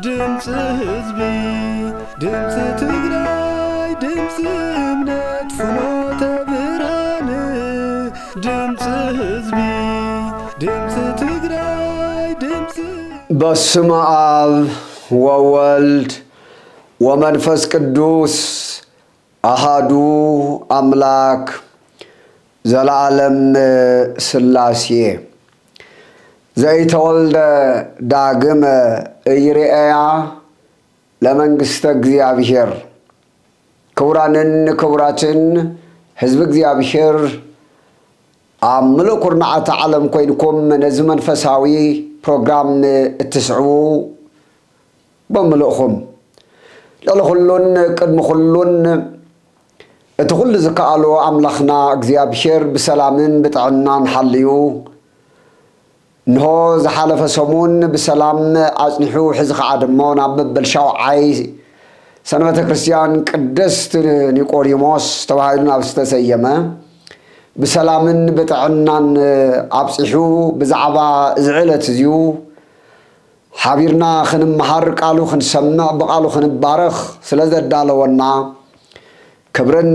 ድምጽ ህዝቢ ድምጽ ትግራይ ድምጽ እምነት ፍኖተ ብርሃን ድምጽ ህዝቢ ድምጽ ትግራይ ድምጽ በስመ አብ ወወልድ ወመንፈስ ቅዱስ አሃዱ አምላክ ዘላለም ሥላሴ ዘይተወልደ ዳግመ ኢይርአያ ለመንግሥተ እግዚአብሔር ክቡራንን ክቡራትን ህዝብ እግዚአብሔር አምልኩ ኩርናዓተ ዓለም ኮይንኩም ነዚ መንፈሳዊ ፕሮግራም እትስዑ በምልእኹም ለኩሉን ቅድሚ ኩሉን እቲ ኩሉ ዝከኣሎ ኣምላኽና እግዚአብሔር ብሰላምን ብጥዕናን ሓልዩ እንሆ ዝሓለፈ ሰሙን ብሰላም ኣጽኒሑ ሕዚ ከዓ ደሞ ናብ መበል ሻውዓይ ሰንበተ ክርስቲያን ቅድስት ኒቆዲሞስ ተባሂሉ ናብ ዝተሰየመ ብሰላምን ብጥዕናን ኣብጽሑ ብዛዕባ እዚ ዕለት እዚዩ ሓቢርና ክንመሃር ቃሉ ክንሰምዕ ብቃሉ ክንባረኽ ስለ ዘዳለወና ክብርን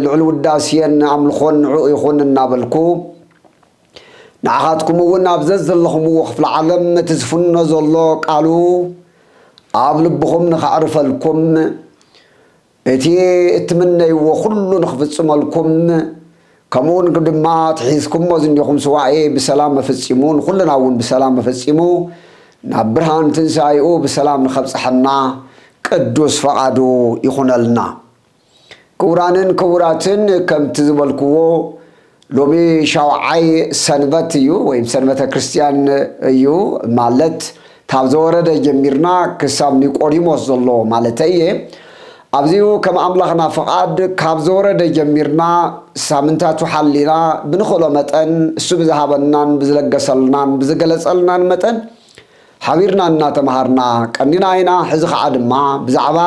ልዑል ውዳሴን ኣምልኾን ንዑ ይኹን እናበልኩ ንዓኻትኩም እውን ኣብ ዘለኹምዎ ክፍለ ዓለም እቲ ዝፍኖ ዘሎ ቃሉ ኣብ ልብኹም ንኸዕርፈልኩም እቲ እትምነይዎ ኩሉ ንኽፍጽመልኩም ከምኡውን ድማ ትሒዝኩሞ ዝኒኹም ስዋኤ ብሰላም መፈጺሙ ንኹልና እውን ብሰላም መፈጺሙ ናብ ብርሃን ትንሣኤኡ ብሰላም ንኸብጽሐና ቅዱስ ፈቓዱ ይኹነልና። ክቡራንን ክቡራትን ከምቲ ዝበልክዎ ሎሚ ሻውዓይ ሰንበት እዩ ወይም ሰንበተ ክርስቲያን እዩ ማለት ካብ ዘወረደ ጀሚርና ክሳብ ኒቆዲሞስ ዘሎ ማለተየ ኣብዚኡ ከም ኣምላኽና ፈቓድ ካብ ዘወረደ ጀሚርና ሳምንታቱ ሓሊና ብንኽእሎ መጠን እሱ ብዝሃበናን ብዝለገሰልናን ብዝገለጸልናን መጠን ሓቢርና እናተምሃርና ቀኒና ኢና። ሕዚ ከዓ ድማ ብዛዕባ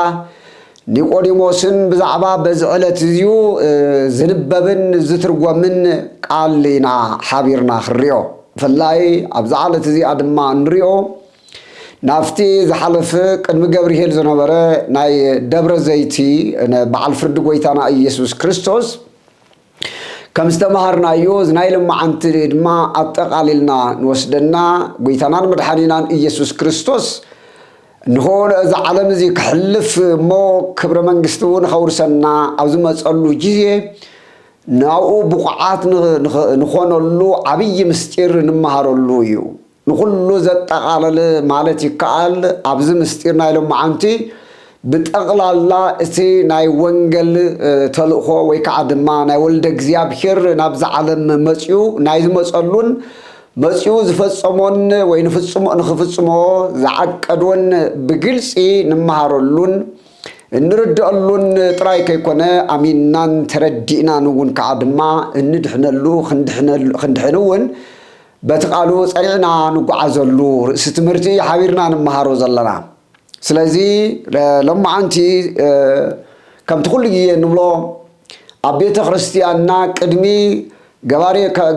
ኒቆዲሞስን ብዛዕባ በዚ ዕለት እዚዩ ዝንበብን ዝትርጎምን ቃል ኢና ሓቢርና ክንሪኦ ብፍላይ ኣብዚ ዓለት እዚኣ ድማ እንሪኦ ናፍቲ ዝሓለፈ ቅድሚ ገብርሄል ዝነበረ ናይ ደብረ ዘይቲ በዓል ፍርዲ ጎይታና ኢየሱስ ክርስቶስ ከም ዝተምሃርናዮ ናይ ልምዓንቲ ድማ ኣጠቓሊልና ንወስደና ጎይታናን መድሓኒናን ኢየሱስ ክርስቶስ ንሆነ እዚ ዓለም እዚ ክሕልፍ እሞ ክብረ መንግስቲ እውን ኸውርሰና ኣብ ዝመፀሉ ግዜ ናብኡ ብቑዓት ንኾነሉ ዓብይ ምስጢር ንመሃረሉ እዩ። ንኩሉ ዘጠቓለለ ማለት ይከኣል ኣብዚ ምስጢር ናይ ልምዓንቲ ብጠቕላላ እቲ ናይ ወንጌል ተልእኾ ወይ ከዓ ድማ ናይ ወልደ እግዚአብሔር ናብዚ ዓለም መፅኡ ናይ ዝመፀሉን መፅኡ ዝፈጸሞን ወይ ንኽፍጽሞ ዝዓቀዶን ብግልፂ ንመሃረሉን እንርድአሉን ጥራይ ከይኮነ ኣሚንናን ተረዲእናን እውን ከዓ ድማ እንድሕነሉ ክንድሕን እውን በቲ ቃሉ ጸኒዕና ንጓዓዘሉ ርእሲ ትምህርቲ ሓቢርና ንመሃሮ ዘለና። ስለዚ ለማዓንቲ ከምቲ ኩሉ ግዜ ንብሎ ኣብ ቤተ ክርስቲያንና ቅድሚ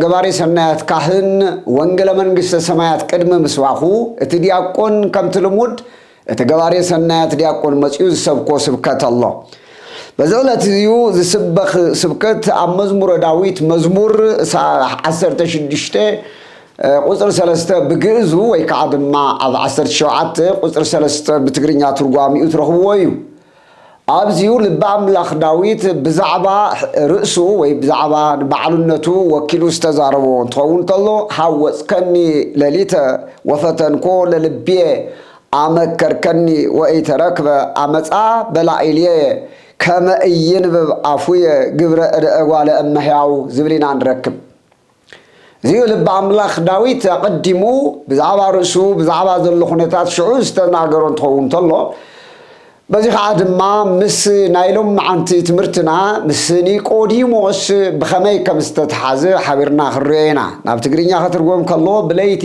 ገባሬ ሰናያት ካህን ወንጌለ መንግሥተ ሰማያት ቅድሚ ምስባኹ እቲ ዲያቆን ከምቲ ልሙድ እቲ ገባሬ ሰናያት ዲያቆን መፅኡ ዝሰብኮ ስብከት ኣሎ። በዚ ዕለት እዚዩ ዝስበኽ ስብከት ኣብ መዝሙረ ዳዊት መዝሙር 16 ቁፅሪ 3 ብግእዙ ወይ ከዓ ድማ ኣብ 17 ቁፅሪ 3 ብትግርኛ ትርጓሚኡ ትረኽብዎ እዩ። ኣብዚዩ ልበ ኣምላኽ ዳዊት ብዛዕባ ርእሱ ወይ ብዛዕባ በዓልነቱ ወኪሉ ዝተዛረቦ እንትኸውን ከሎ ሃወፅከኒ ሌሊተ ወፈተንኮ ለልብየ ኣመከርከኒ ወኢተረክበ ኣመፃ በላዒልየ ከመ ኢይንብብ ኣፉየ ግብረ እደ እጓለ እመሕያው ዝብል ኢና ንረክብ። እዚዩ ልበ ኣምላኽ ዳዊት ኣቐዲሙ ብዛዕባ ርእሱ ብዛዕባ ዘሎ ኩነታት ሽዑ ዝተናገሮ እንትኸውን ከሎ በዚ ከዓ ድማ ምስ ናይ ሎምዓንቲ ትምህርትና ምስ ኒቆዲሞስ ብኸመይ ከም ዝተተሓዘ ሓቢርና ክንሪኦ ኢና። ናብ ትግርኛ ክትርጎም ከሎ ብለይቲ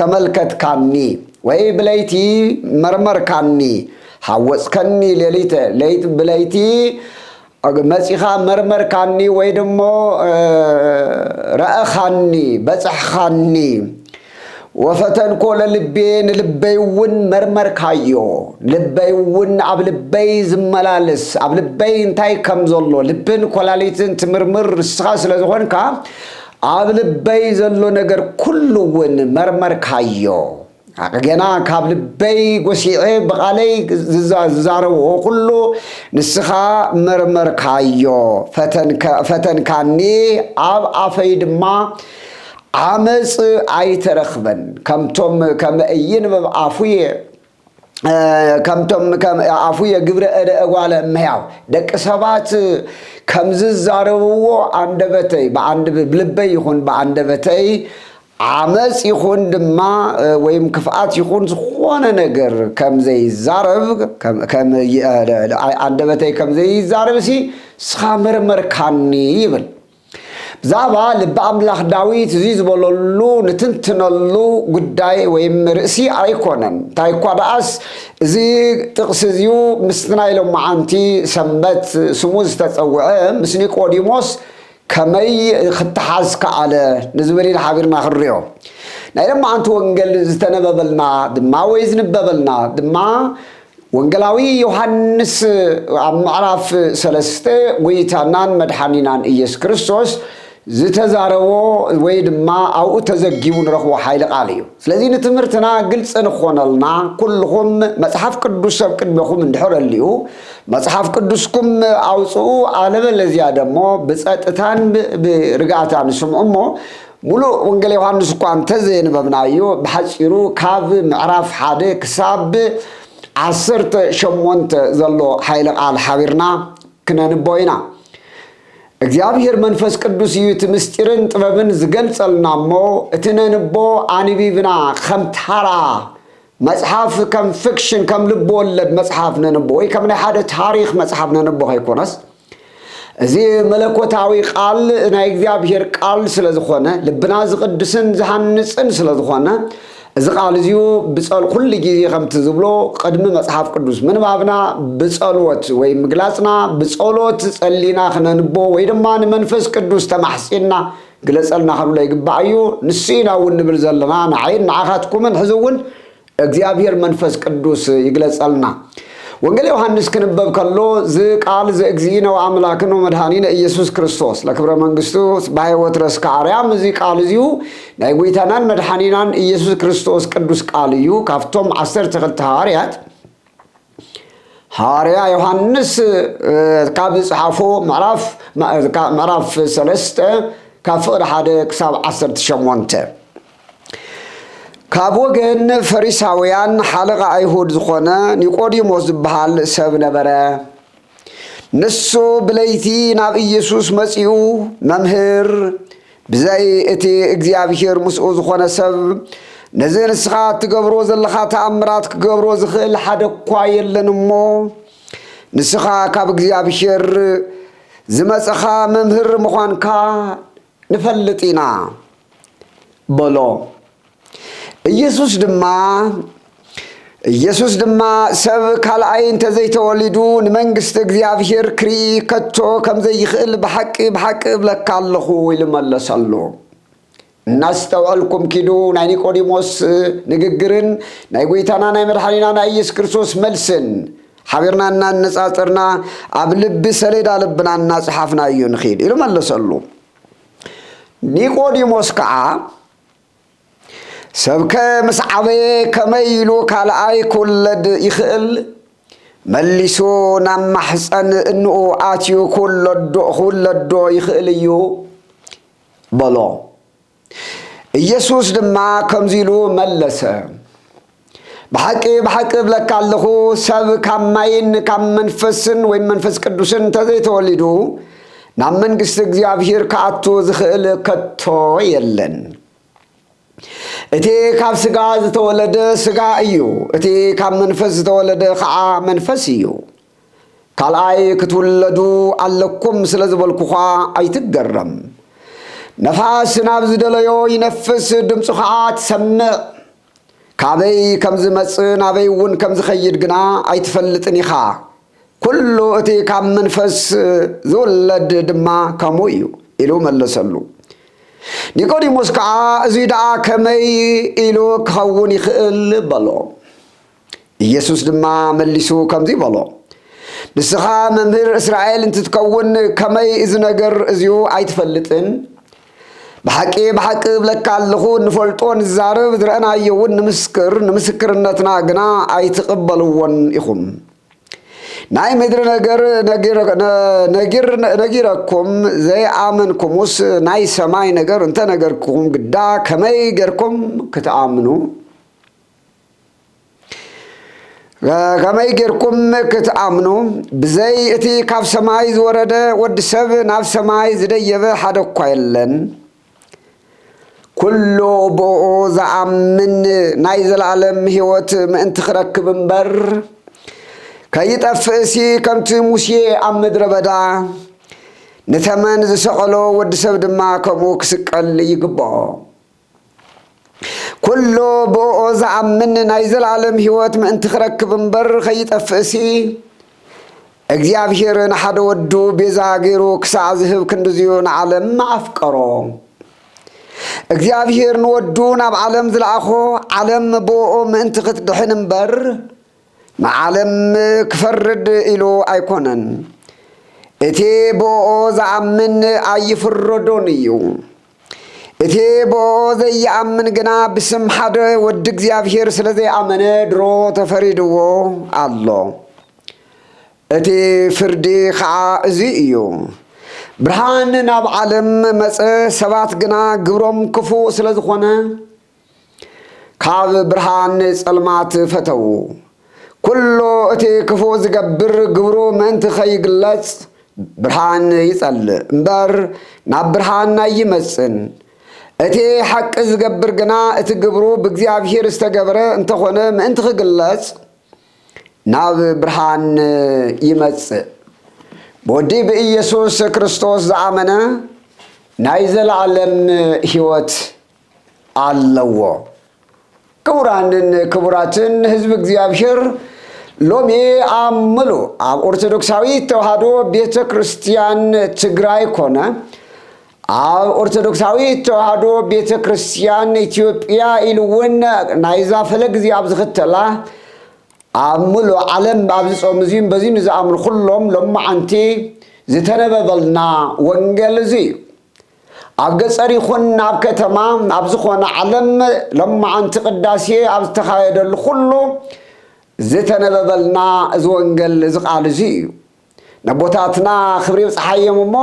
ተመልከትካኒ ወይ ብለይቲ መርመርካኒ ሃወፅከኒ ሌሊተ ለይቲ ብለይቲ መጺኻ መርመርካኒ ወይ ደሞ ረአኻኒ በጽሕኻኒ ወፈተንኮ ለልቤይ ንልበይውን መርመርካዮ ልበይውን ኣብ ልበይ ዝመላለስ ኣብ ልበይ እንታይ ከም ዘሎ ልብን ኮላሊትን ትምርምር ንስኻ ስለ ዝኾንካ ኣብ ልበይ ዘሎ ነገር ኩሉ እውን መርመርካዮ ገና ካብ ልበይ ጎሲዐ በቃለይ ዝዛረብዎ ኩሉ ንስኻ መርመርካዮ ፈተንካኒ ኣብ ኣፈይ ድማ ዓመፅ ኣይተረኽበን ከምቶም ከመእይንበብ ኣፉየ ግብረ እደ እጓለ እመሕያው ደቂ ሰባት ከም ዝዛረብዎ አንደበተይ ብልበይ ይኹን በአንደበተይ ዓመፅ ይኹን ድማ ወይም ክፍኣት ይኹን ዝኾነ ነገር ከም ዘይዛረብ አንደበተይ ከም ዘይዛረብ ሲ ስኻ መርመርካኒ ይብል ብዛዕባ ልበ ኣምላኽ ዳዊት እዚ ዝበለሉ ንትንትነሉ ጉዳይ ወይም ርእሲ ኣይኮነን እንታይ እኳ ደኣስ እዚ ጥቕሲ እዚኡ ምስትና ኢሎም መዓንቲ ሰንበት ስሙ ዝተፀውዐ ምስ ኒቆዲሞስ ከመይ ክትሓዝ ከኣለ ንዝብል ኢና ሓቢርና ክንሪኦ ናይ ሎም መዓንቲ ወንጌል ዝተነበበልና ድማ ወይ ዝንበበልና ድማ ወንጌላዊ ዮሐንስ ኣብ ምዕራፍ 3 ጎይታናን መድሓኒናን ኢየሱስ ክርስቶስ ዝተዛረቦ ወይ ድማ ኣብኡ ተዘጊቡ ንረኽቦ ሓይሊ ቃል እዩ ስለዚ ንትምህርትና ግልጽ ንኾነልና ኩልኹም መጽሓፍ ቅዱስ ሰብ ቅድሚኹም እንድሕር ኣልዩ መጽሓፍ ቅዱስኩም ኣውፅኡ ኣለበለዚያ ደሞ ብፀጥታን ብርግኣታን ስምዑ እሞ ሙሉእ ወንጌል ዮሐንስ እኳ እንተዘየንበብናዮ ብሓፂሩ ካብ ምዕራፍ 1 ክሳብ 18 ዘሎ ሓይሊ ቃል ሓቢርና ክነንቦ ኢና እግዚአብሔር መንፈስ ቅዱስ እዩ እቲ ምስጢርን ጥበብን ዝገልጸልና እሞ እቲ ነንቦ ኣንቢብና ከም ታራ መጽሓፍ ከም ፊክሽን ከም ልብ ወለድ መጽሓፍ ነንቦ ወይ ከም ናይ ሓደ ታሪክ መጽሓፍ ነንቦ ከይኮነስ እዚ መለኮታዊ ቃል ናይ እግዚአብሔር ቃል ስለ ዝኾነ ልብና ዝቅድስን ዝሃንጽን ስለ ዝኾነ እዚ ቃል እዚኡ ብጸል ኩሉ ግዜ ከምቲ ዝብሎ ቅድሚ መጽሓፍ ቅዱስ ምንባብና ብጸሎት ወይ ምግላጽና ብጸሎት ጸሊና ክነንቦ ወይ ድማ ንመንፈስ ቅዱስ ተማሕጺና ግለጸልና ክንብሎ ይግባእ እዩ ንሱ ኢና እውን ንብል ዘለና ንዓይን ንዓኻትኩምን ሕዚ እውን እግዚአብሔር መንፈስ ቅዱስ ይግለጸልና ወንጌል ዮሐንስ ክንበብ ከሎ ዝ ቃል ዘእግዚእነ ወአምላክነ ወመድኃኒነ ኢየሱስ ክርስቶስ ለክብረ መንግስቱ በሕይወት ረስከ አርያም እዚ ቃል እዚሁ ናይ ጎይታናን መድኃኒናን ኢየሱስ ክርስቶስ ቅዱስ ቃል እዩ ካብቶም 12 ሐዋርያ ዮሐንስ ካብ ዝጽሓፎ ምዕራፍ 3 ካብ ፍቅዲ 1 ክሳብ 18 ካብ ወገን ፈሪሳውያን ሓለቃ አይሁድ ዝኾነ ኒቆዲሞስ ዝበሃል ሰብ ነበረ ንሱ ብለይቲ ናብ ኢየሱስ መጺኡ መምህር ብዘይ እቲ እግዚአብሔር ምስኡ ዝኾነ ሰብ ነዚ ንስኻ ትገብሮ ዘለኻ ተኣምራት ክገብሮ ዝኽእል ሓደ እኳ የለን እሞ ንስኻ ካብ እግዚአብሔር ዝመጽኻ መምህር ምዃንካ ንፈልጥ ኢና በሎ ኢየሱስ ድማ ሰብ ካልኣይ እንተዘይተወሊዱ ንመንግስቲ እግዚአብሔር ክርኢ ከቶ ከም ዘይኽእል ብሓቂ ብለካ ኣለኹ ኢሉ መለሰሉ እናስተውዐልኩም ኪዱ ናይ ኒቆዲሞስ ንግግርን ናይ ጎይታና ናይ መድኃኒና ናይ ኢየሱስ ክርስቶስ መልስን ሓቢርና እናነጻጽርና ኣብ ልቢ ሰሌዳ ልብና እናጽሓፍና እዩ ንኺድ ኢሉ መለሰሉ ኒቆዲሞስ ከዓ ሰብከ ምስ ዓበየ ከመይ ኢሉ ካልኣይ ክውለድ ይኽእል መሊሱ ናብ ማሕፀን እንኡ ኣትዩ ክውለዶ ይኽእል እዩ በሎ ኢየሱስ ድማ ከምዚ ኢሉ መለሰ ብሓቂ ብለካ ኣለኹ ሰብ ካብ ማይን ካብ መንፈስን ወይ መንፈስ ቅዱስን ተዘይተወሊዱ ናብ መንግስቲ እግዚአብሔር ከኣቱ ዝኽእል ከቶ የለን እቲ ካብ ስጋ ዝተወለደ ስጋ እዩ እቲ ካብ መንፈስ ዝተወለደ ከዓ መንፈስ እዩ ካልኣይ ክትውለዱ ኣለኩም ስለ ዝበልኩኻ ኣይትገረም ነፋስ ናብ ዝደለዮ ይነፍስ ድምፁ ከዓ ትሰምዕ ካበይ ከም ዝመጽእ ናበይ እውን ከም ዝኸይድ ግና ኣይትፈልጥን ኢኻ ኩሉ እቲ ካብ መንፈስ ዝውለድ ድማ ከምኡ እዩ ኢሉ መለሰሉ። ኒቆዲሞስ ከዓ እዙይ ደኣ ከመይ ኢሉ ክኸውን ይኽእል በሎ። ኢየሱስ ድማ መሊሱ ከምዚ በሎ፣ ንስኻ መምህር እስራኤል እንትትከውን ከመይ እዚ ነገር እዚኡ ኣይትፈልጥን? ብሓቂ ብሓቂ እብለካ ኣለኹ ንፈልጦ ንዛረብ ዝረአናዮ እውን ንምስክርነትና ግና ኣይትቕበልዎን ኢኹም። ናይ ምድሪ ነገር ነጊረኩም ዘይኣመንኩሙስ ናይ ሰማይ ነገር እንተነገርኩም ግዳ ከመይ ጌርኩም ክትኣምኑ? ከመይ ጌርኩም ክትኣምኑ? ብዘይ እቲ ካብ ሰማይ ዝወረደ ወዲ ሰብ ናብ ሰማይ ዝደየበ ሓደ እኳ የለን። ኩሉ ብኡ ዝኣምን ናይ ዘለዓለም ህይወት ምእንቲ ክረክብ እምበር ከይጠፍእሲ ከምቲ ሙሴ ኣብ ምድረ በዳ ንተመን ዝሰቐሎ ወዲ ሰብ ድማ ከምኡ ክስቀል ይግብኦ። ኩሉ ብኡ ዝኣምን ናይ ዘለዓለም ህይወት ምእንቲ ክረክብ እምበር ከይጠፍእሲ እግዚኣብሔር ንሓደ ወዱ ቤዛ ገይሩ ክሳዕ ዝህብ ክንዲዝዩ ንዓለም ኣፍቀሮ። እግዚኣብሔር ንወዱ ናብ ዓለም ዝለኣኾ ዓለም ብኡ ምእንቲ ክትድሕን እምበር ንዓለም ክፈርድ ኢሉ ኣይኮነን። እቲ ብኡ ዝኣምን ኣይፍረዶን እዩ። እቲ ብኡ ዘይኣምን ግና ብስም ሓደ ወዲ እግዚኣብሔር ስለ ዘይኣመነ ድሮ ተፈሪድዎ ኣሎ። እቲ ፍርዲ ከዓ እዚ እዩ፣ ብርሃን ናብ ዓለም መፀ፣ ሰባት ግና ግብሮም ክፉእ ስለ ዝኾነ ካብ ብርሃን ጸልማት ፈተው። ኩሉ እቲ ክፉእ ዝገብር ግብሩ ምእንቲ ከይግለጽ ብርሃን ይጸልእ እምበር ናብ ብርሃን ኣይመጽን። እቲ ሓቂ ዝገብር ግና እቲ ግብሩ ብእግዚአብሔር ዝተገብረ እንተኾነ ምእንቲ ክግለጽ ናብ ብርሃን ይመጽእ። ብወዲ ብኢየሱስ ክርስቶስ ዝኣመነ ናይ ዘለዓለም ሕይወት ኣለዎ። ክቡራንን ክቡራትን ህዝቢ እግዚአብሔር ሎሚ ኣብ ምሉእ ኣብ ኦርቶዶክሳዊት ተዋህዶ ቤተ ክርስቲያን ትግራይ ኮነ ኣብ ኦርቶዶክሳዊት ተዋህዶ ቤተ ክርስቲያን ኢትዮጵያ ኢሉ እውን ናይዛ ፈለግ እዚ ኣብ ዝኽተላ ኣብ ምሉእ ዓለም ኣብ ዝጾም እዙይን በዚን ዝኣምኑ ኩሎም ሎማዓንቲ ዝተነበበልና ወንጌል እዚ እዩ። ኣብ ገጠር ይኹን ኣብ ከተማ ኣብ ዝኾነ ዓለም ሎማዓንቲ ቅዳሴ ኣብ ዝተኻየደሉ ኩሉ ዝተነበበልና እዚ ወንጌል እዚ ቃል እዚ እዩ። ነቦታትና ክብሪ ይብፅሓዮም እሞ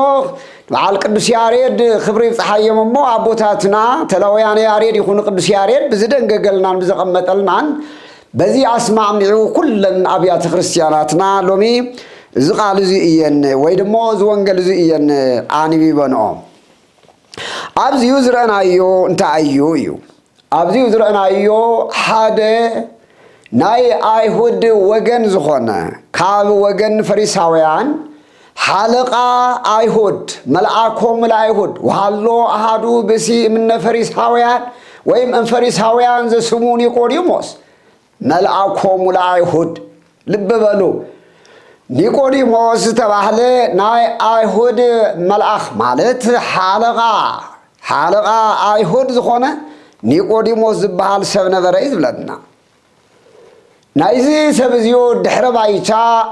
በዓል ቅዱስ ያሬድ ክብሪ ይብፅሓዮም እሞ ኣቦታትና ተላውያን ያሬድ ይኹኑ ቅዱስ ያሬድ ብዝደንገገልናን ብዘቐመጠልናን በዚ ኣስማዕሚዑ ኩለን ኣብያተ ክርስቲያናትና ሎሚ እዚ ቃል እዚ እየን ወይ ደሞ እዚ ወንጌል እዚ እየን ኣንቢበንኦ። ኣብዚዩ ዝረአናዮ እንታይ እዩ? ኣብዚዩ ዝረአናዮ ሓደ ናይ ኣይሁድ ወገን ዝኾነ ካብ ወገን ፈሪሳውያን ሓለቃ ኣይሁድ መልአኮም ለአይሁድ ወሃሎ ኣሃዱ ብሲ እምነ ፈሪሳውያን ወይም እንፈሪሳውያን ዘስሙ ኒቆዲሞስ መልአኮም ለአይሁድ ልብ በሉ። ኒቆዲሞስ ዝተባህለ ናይ ኣይሁድ መልአኽ ማለት ሓለቃ ኣይሁድ ዝኾነ ኒቆዲሞስ ዝበሃል ሰብ ነበረ እዩ ዝብለና። ናይዚ ሰብ እዚዮ ድሕረ ባይታ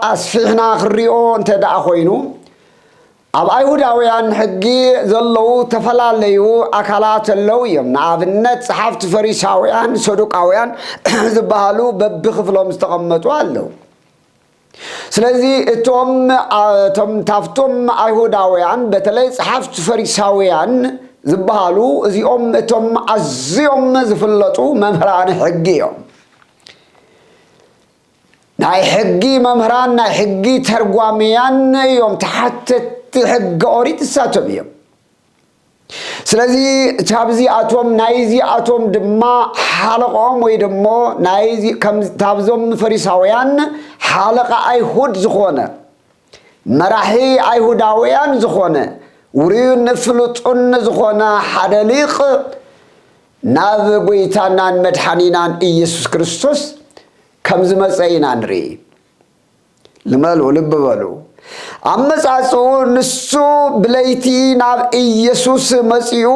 ኣስፊሕና ክሪኦ እንተ ደኣ ኮይኑ ኣብ ኣይሁዳውያን ሕጊ ዘለዉ ተፈላለዩ ኣካላት ኣለዉ እዮም። ንኣብነት ጸሓፍቲ ፈሪሳውያን ሰዱቃውያን ዝበሃሉ በብክፍሎም ዝተቐመጡ ኣለዉ። ስለዚ እቶም ታፍቶም ኣይሁዳውያን በተለይ ጸሓፍቲ ፈሪሳውያን ዝበሃሉ እዚኦም እቶም ኣዝዮም ዝፍለጡ መምህራን ሕጊ እዮም። ናይ ሕጊ መምህራን ናይ ሕጊ ተርጓሚያን እዮም። ተሓተቲ ሕጊ ኦሪት እሳቶም እዮም። ስለዚ ካብዚኣቶም ናይዚኣቶም ድማ ሓለቆም ወይ ደሞ ካብዞም ፈሪሳውያን ሓለቃ ኣይሁድ ዝኾነ መራሒ ኣይሁዳውያን ዝኾነ ውሩዩን ፍሉጡን ዝኾነ ሓደ ሊቅ ናብ ጎይታናን መድሓኒናን ኢየሱስ ክርስቶስ ከም ዝመፀ ኢና ንርኢ። ልመሉ ልብ በሉ አመጻጽኡ ንሱ ብለይቲ ናብ ኢየሱስ መጺኡ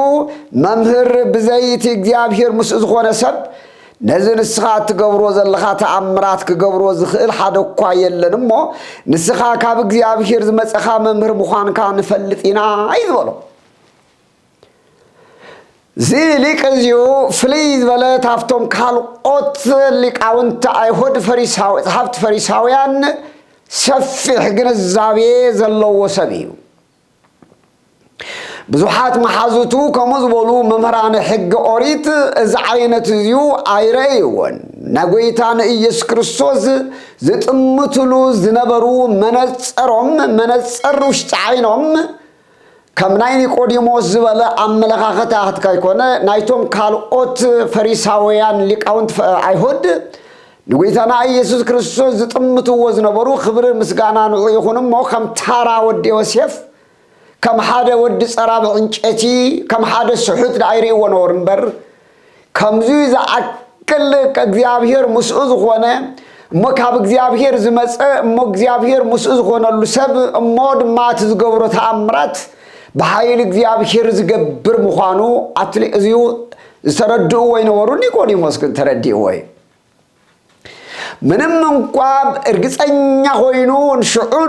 መምህር ብዘይቲ እግዚአብሔር ምስ ዝኾነ ሰብ ነዚ ንስኻ ትገብሮ ዘለኻ ተአምራት ክገብሮ ዝኽእል ሓደ እኳ የለን እሞ ንስኻ ካብ እግዚአብሔር ዝመጸኻ መምህር ምዃንካ ንፈልጥ ኢና ይበሎ ሊቅ እዚኡ ፍልይ ዝበለ ታፍቶም ካልኦት ሊቃውንቲ አይሁድ ጸሓፍቲ ፈሪሳውያን ሰፊሕ ግንዛቤ ዘለዎ ሰብ እዩ ብዙሓት መሓዙቱ ከምኡ ዝበሉ መምህራን ሕጊ ኦሪት እዚ ዓይነት እዚኡ አይረእይዎን ናይ ጎይታ ንኢየሱስ ክርስቶስ ዝጥምትሉ ዝነበሩ መነጸር ውሽጢ ዓይኖም ከም ናይ ኒቆዲሞስ ዝበለ አመለኻኸታት ካይኮነ ናይቶም ካልኦት ፈሪሳውያን ሊቃውንት አይሁድ ንጎይታና ኢየሱስ ክርስቶስ ዝጥምትዎ ዝነበሩ ክብሪ ምስጋና ንዑ ይኹን እሞ ከም ታራ ወዲ ዮሴፍ ከም ሓደ ወዲ ጸራብ ዕንጨቲ ከም ሓደ ስሑት ዳይሪእዎ ነበሩ እምበር ከምዚ ዝኣክል እግዚአብሔር ምስኡ ዝኾነ እሞ ካብ እግዚአብሔር ዝመጸ እሞ እግዚአብሔር ምስኡ ዝኾነሉ ሰብ እሞ ድማ እቲ ዝገብሮ ተአምራት በኃይል እግዚአብሔር ዝገብር ምዃኑ አትሊ እዚኡ ዝተረድኡ ወይ ነበሩ ኒቆዲሞስ ግን ተረዲኡ ወይ ምንም እንኳ እርግጠኛ ሆይኑ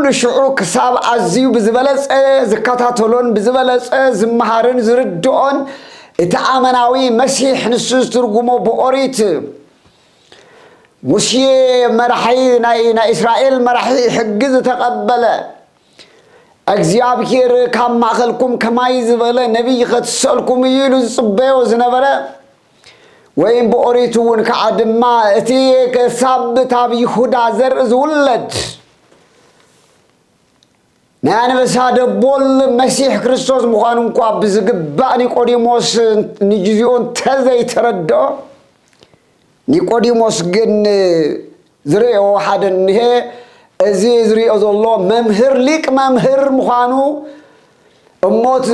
ንሽዑ ክሳብ አዝዩ ብዝበለጸ ዝከታተሎን ብዝበለጸ ዝመሃርን ዝርድኦን እቲ አመናዊ መሲሕ ንሱ ዝትርጉሞ ብኦሪት ሙሴ መራሒ ናይ እስራኤል መራሒ ሕጊ ዝተቀበለ እግዚአብሔር ካብ ማእኸልኩም ከማይ ዝበለ ነቢይ ከተሰልኩም ኢሉ ዝጽበዮ ዝነበረ ወይም በኦሪቱን ከዓድማ እቲ ከሳብታ ይሁዳ ዘር ዝውለድ ናንበሳ ደቦል መሲሕ ክርስቶስ ምዃኑ እንኳ ብዝግባእ ኒቆዲሞስ ንግዚኦን ተዘይተረድኦ ኒቆዲሞስ ግን ዝርኦ ሓደ ንሄ እዚ ዝርኦ ዘሎ መምህር ሊቅ መምህር ምዃኑ እሞት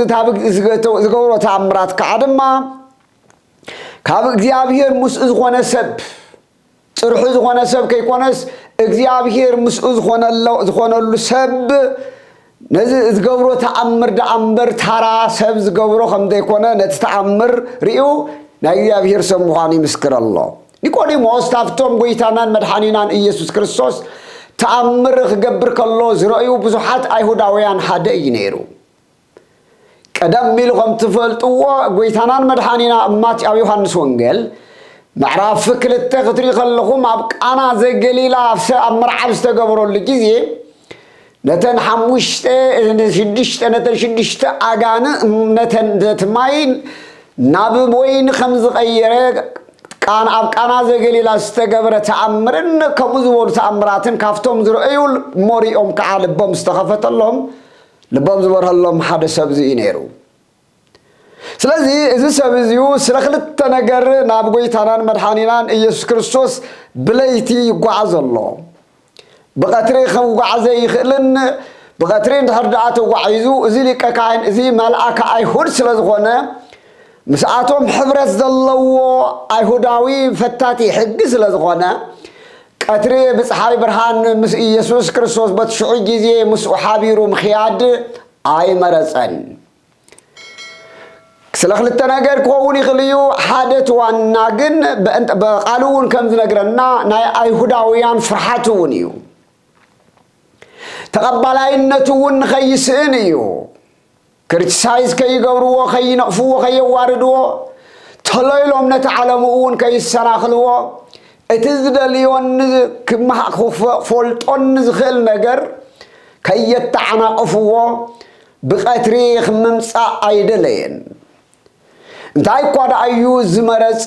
ዝገብሮ ተአምራት ከዓድማ ካብ እግዚአብሔር ምስኡ ዝኾነ ሰብ ጽርሑ ዝኾነ ሰብ ከይኮነስ እግዚአብሔር ምስኡ ዝኾነሉ ሰብ ነዚ ዝገብሮ ተአምር ደአምበር ታራ ሰብ ዝገብሮ ከም ዘይኮነ ነቲ ተአምር ርኡ ናይ እግዚአብሔር ሰብ ምዃኑ ይምስክር ኣሎ ኒቆዲሞስ ታፍቶም ጎይታናን መድኃኒናን ኢየሱስ ክርስቶስ ተአምር ክገብር ከሎ ዝረእዩ ብዙሓት አይሁዳውያን ሓደ እዩ ነይሩ ቀደም ኢልኩም ትፈልጥዎ ጎይታናን መድኃኒና እማት ኣብ ዮሐንስ ወንጌል ምዕራፍ 2 ክትሪኡ ከለኹም ኣብ ቃና ዘገሊላ ኣብ መርዓብ ዝተገበረሉ ጊዜ ነተን 6 ኣጋን ነቲ ማይ ናብ ወይኒ ከም ዝቐየረ ኣብ ቃና ዘገሊላ ዝተገበረ ተአምርን ከምኡ ዝበሉ ተአምራትን ካፍቶም ዝረእዩ ሞሪኦም ከዓ ልቦም ዝተኸፈተሎም ልቦም ዝበርሃሎም ሓደ ሰብ እዚ ነይሩ ስለዚ እዚ ሰብ እዚኡ ስለ ክልተ ነገር ናብ ጎይታናን መድኃኒናን ኢየሱስ ክርስቶስ ብለይቲ ይጓዓዝ ኣሎ ብቀትሪ ክጓዓዘ ይኽእልን ብቀትሪ እንድሕር ደኣ ተጓዒዙ እዚ ሊቀ ካህን እዚ መልአከ አይሁድ ስለ ዝኾነ مساعتهم حبرت ذلوا أيهوداوي فتاتي حق سلزغنا كتري بصحابي برهان مس يسوع كريستوس بتشعي جزي مس حابيرو مخياد أي مرسن سلخ للتناجر كوني خليو حادث والناجن بأنت بقالون كم ذنقرنا ناي أيهوداويان فرحتونيو تقبلينتون خيسينيو كريتسايز كي يقولوا كي ينقفوا كي يواردوا تلايلهم نتعلمون كي يسناخلوا اتزدليون كما فولتون نزخل نجر كي يتعنقفوا بقتريخ ممسا ايدلين انتاي قد ايوز مرس